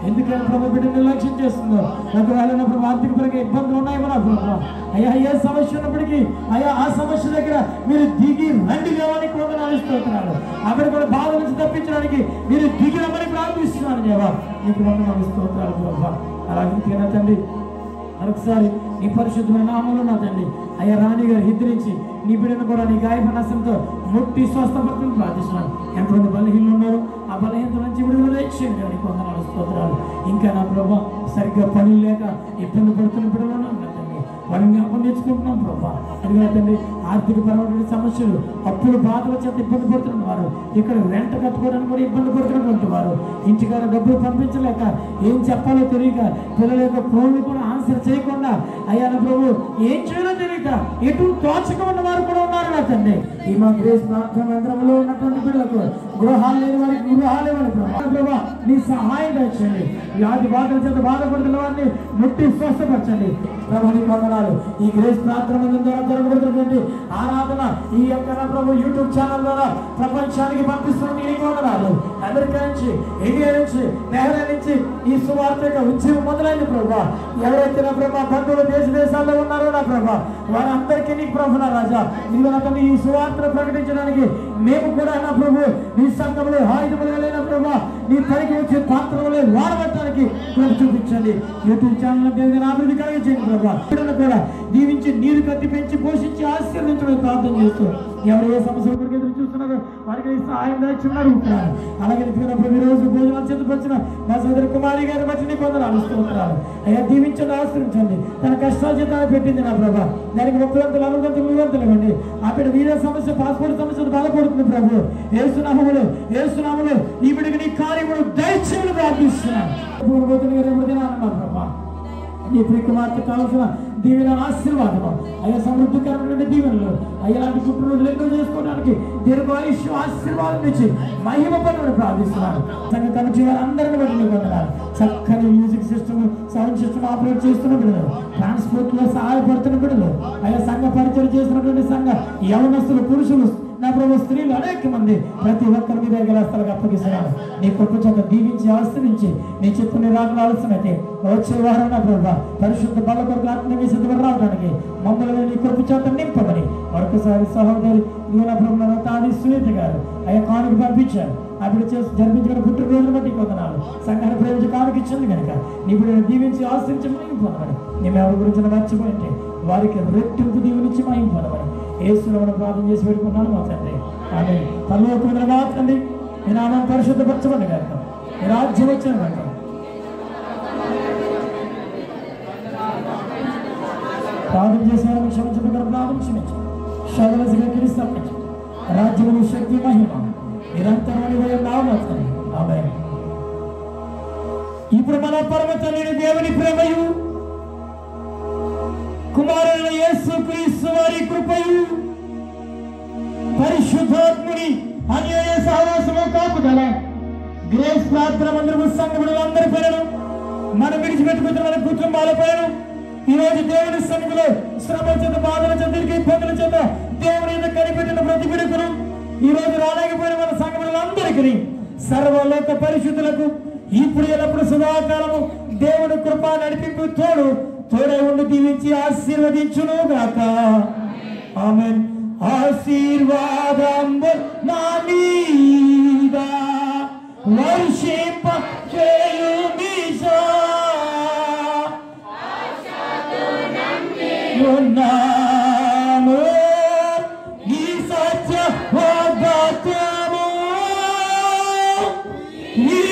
ఎందుకైనా ప్రభు బిడ్డ నిర్లక్ష్యం చేస్తుందో, ఒకవేళ ప్రభు ఆర్థిక పరంగా ఇబ్బందులు ఉన్నాయేమో నా ప్రభు. అయ్యా ఏ సమస్య ఉన్నప్పటికీ అయ్యా ఆ సమస్య దగ్గర మీరు దిగి రండి దేవానికి వందనాలు ఇస్తున్నాను. అక్కడ కూడా బాధ నుంచి తప్పించడానికి మీరు దిగి రమ్మని ప్రార్థిస్తున్నాను దేవా. నీకు వందనాలు ఇస్తున్నాను ప్రభు. అలాగే నా తండ్రి మరొకసారి నీ పరిశుద్ధమైన నామములో నా తండ్రి అయ్యా రాణి గారు హిద్రించి నీ బిడ్డను కూడా నీ గాయప నష్టంతో ముట్టి స్వస్థపడుతుంది ప్రార్థిస్తున్నాను. ఎంతమంది బలహీనలు ఉన్నారు ఆ బలహీనత నుంచి విడుదల ఇచ్చేయండి. నీకు వందనాలు స్తోత్రాలు. ఇంకా నా ప్రభా సరిగ్గా పనులు లేక ఇబ్బంది పడుతున్న బిడ్డలు తండ్రి వారిని జ్ఞాపకం తెచ్చుకుంటున్నాం ప్రభా. ఎందుకంటే తండ్రి ఆర్థిక పరమైన సమస్యలు, అప్పులు బాధల చేత ఇబ్బంది పడుతున్న వారు, ఇక్కడ రెంట కట్టుకోవడానికి కూడా ఇబ్బంది పడుతున్నటువంటి వారు, ఇంటికాడ డబ్బులు పంపించలేక ఏం చెప్పాలో తెలియక పిల్లల యొక్క ఫోన్లు కూడా ఆన్సర్ చేయకుండా అయ్యా నా ప్రభు ఏం చేయాలో తెలియక ఎటు తోచక ఉన్న వారు కూడా ఉన్నారు నా తండ్రి. ఈ మా గ్రేస్ ప్రాంతంలో ఉన్నటువంటి పిల్లలకు గృహాలు లేని వారికి గృహాలు ఇవ్వండి ప్రభా. నీ సహాయం తెచ్చండి. వ్యాధి బాధల చేత బాధపడుతున్న వారిని ముట్టి స్వస్థపరచండి ప్రభు. నీకు వందనాలు. ఈ గ్రేస్ ప్రాంతం ద్వారా జరగబడుతున్నటువంటి ఆరాధన ఈ యొక్క ప్రభు యూట్యూబ్ ఛానల్ ద్వారా ప్రపంచానికి పంపిస్తున్న నీకు వందనాలు. అమెరికా నుంచి, ఇండియా నుంచి, నెహ్రా నుంచి ఈ సువార్త ఉద్యమం మొదలైంది ప్రభా. ఎవరైతే నా ప్రభా బంధువులు దేశ దేశాల్లో ఉన్నారో నా ప్రభా వారందరికీ నీకు ప్రభు నా రాజా. నీవు నా ఈ సువార్తను ప్రకటించడానికి మేము కూడా నా ప్రభు నీ సంఘంలో ఆయుధములుగా లేన ప్రభా నీ పనికి వచ్చే పాత్రలో వాడబట్టడానికి చూపించండి. యూట్యూబ్ ఛానల్ అభివృద్ధి కలిగించండి ప్రభా. కూడా దీవించి నీరు కట్టి పెంచి పోషించి ఆశీర్వదించడం ప్రార్థన చేస్తూ ఎవరు ఏ సమస్యల కొరకు ఎదురు చూస్తున్నారో వారికి సహాయం దాచున్నారు. అలాగే ఈ రోజు భోజనాలు సిద్ధపరిచిన మా సోదరి కుమారి గారి బట్టి నీ కొందరు స్తోత్రాలు. అయ్యా దీవించండి, ఆశ్రయించండి. తన కష్టాల చేత పెట్టింది నా ప్రభా. దానికి 30 గంటలు 60 గంటలు 3 గంటలు ఇవ్వండి. అక్కడ వీరే సమస్య పాస్పోర్ట్ సమస్యలు బాధపడుతుంది ప్రభు. ఏసునామములో ఈ బిడ్డకి నీ కార్యములు దయచేయని ప్రార్థిస్తున్నాను ప్రభా. నీ ప్రియ కుమార్తె కావాల్సిన దీవెన ఆశీర్వాదము అయ్యా సమృద్ధికరమైన దీవెనలు అయ్యా లాంటి పుట్టినరోజులు ఎన్నో చేసుకోవడానికి దీర్ఘాయుష్య ఆశీర్వాదం ఇచ్చి మహిమ పనులను ప్రార్థిస్తున్నాను. సంఘ కమిటీ వారందరిని బట్టి నీకు వందనాలు. చక్కని music system, sound system operate చేస్తున్న బిడ్డలు, ట్రాన్స్పోర్ట్ లో సహాయపడుతున్న బిడ్డలు, అయ్యా సంఘ పరిచయం చేసినటువంటి సంఘ యవనస్తులు, పురుషులు నా ప్రభు, స్త్రీలు అనేక మంది ప్రతి ఒక్కరి మీద గెలస్థలకు అప్పగిస్తున్నాను. నీ కృప చేత దీవించి ఆశ్రయించి నీ చెప్పు నిరాకరణ ఆలస్యమైతే వచ్చే వారం నా ప్రభు పరిశుద్ధ బల కొరకు ఆత్మీయ సిద్ధపడి రావడానికి మమ్మల్ని నీ కృప చేత నింపమని మరొకసారి సహోదరి నా ప్రభు తాది సునీత గారు అయ్యా కానుక పంపించారు. అప్పుడు చేసి జరిపించిన పుట్టినరోజును బట్టి పొందనాలు. సంఘాన్ని ప్రేమించి కానుక ఇచ్చింది కనుక నీ బిడ్డను దీవించి ఆశ్రయించమని పొందమని మేము ఎవరి గురించి మర్చిపోయింటే వారికి రెట్టింపు దీవెనిచ్చి మహిమ పొందమని యేసునామమున ప్రార్థన చేసి పెట్టుకున్నాను మా తండ్రి. ఆమె పరలోకమున మా తండ్రి నీ నామం పరిశుద్ధపరచబడి కనుక నీ రాజ్యం వచ్చిన కనుక ప్రార్థన చేసిన క్షమించడం ప్రార్థన క్షమించు శవలసిగా కిరిస్తాపించు రాజ్యములు శక్తి మహిమ నిరంతరమైన నామం. ఆమేన్. ఇప్పుడు మన పరమ తండ్రి దేవుని ప్రేమయు కుమారుడైన యేసుక్రీస్తు వారి కృపయు పరిశుద్ధాత్ముని అన్యోన్య సహవాసము కాపుదల గ్రేస్ ప్రార్థన మందిరము సంఘములందరి పేరును మనం విడిచిపెట్టుకున్న మన కుటుంబాల పేరును ఈ రోజు దేవుని సన్నిధిలో శ్రమ చేత, బాధల చేత, ఇబ్బందుల చేత దేవుని మీద కనిపెట్టిన ప్రతి బిడ్డకును ఈ రోజు రాలేకపోయిన మన సంఘములందరికీ సర్వలోక పరిశుద్ధులకు ఇప్పుడు ఎల్లప్పుడు సదాకాలము దేవుని కృప నడిపింపు తోడై ఉండి దీవించి ఆశీర్వదించును గాక. ఆమెన్. ఆశీర్వాదము నా మీద వర్షింప చేయుమీశా. ఉన్నాను ఈ సత్య వాగ్దానము ఈ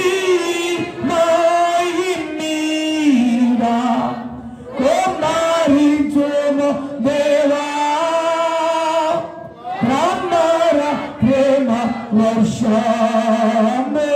మీద కొన్నారించుము దేవా. ప్రేమ వర్షమే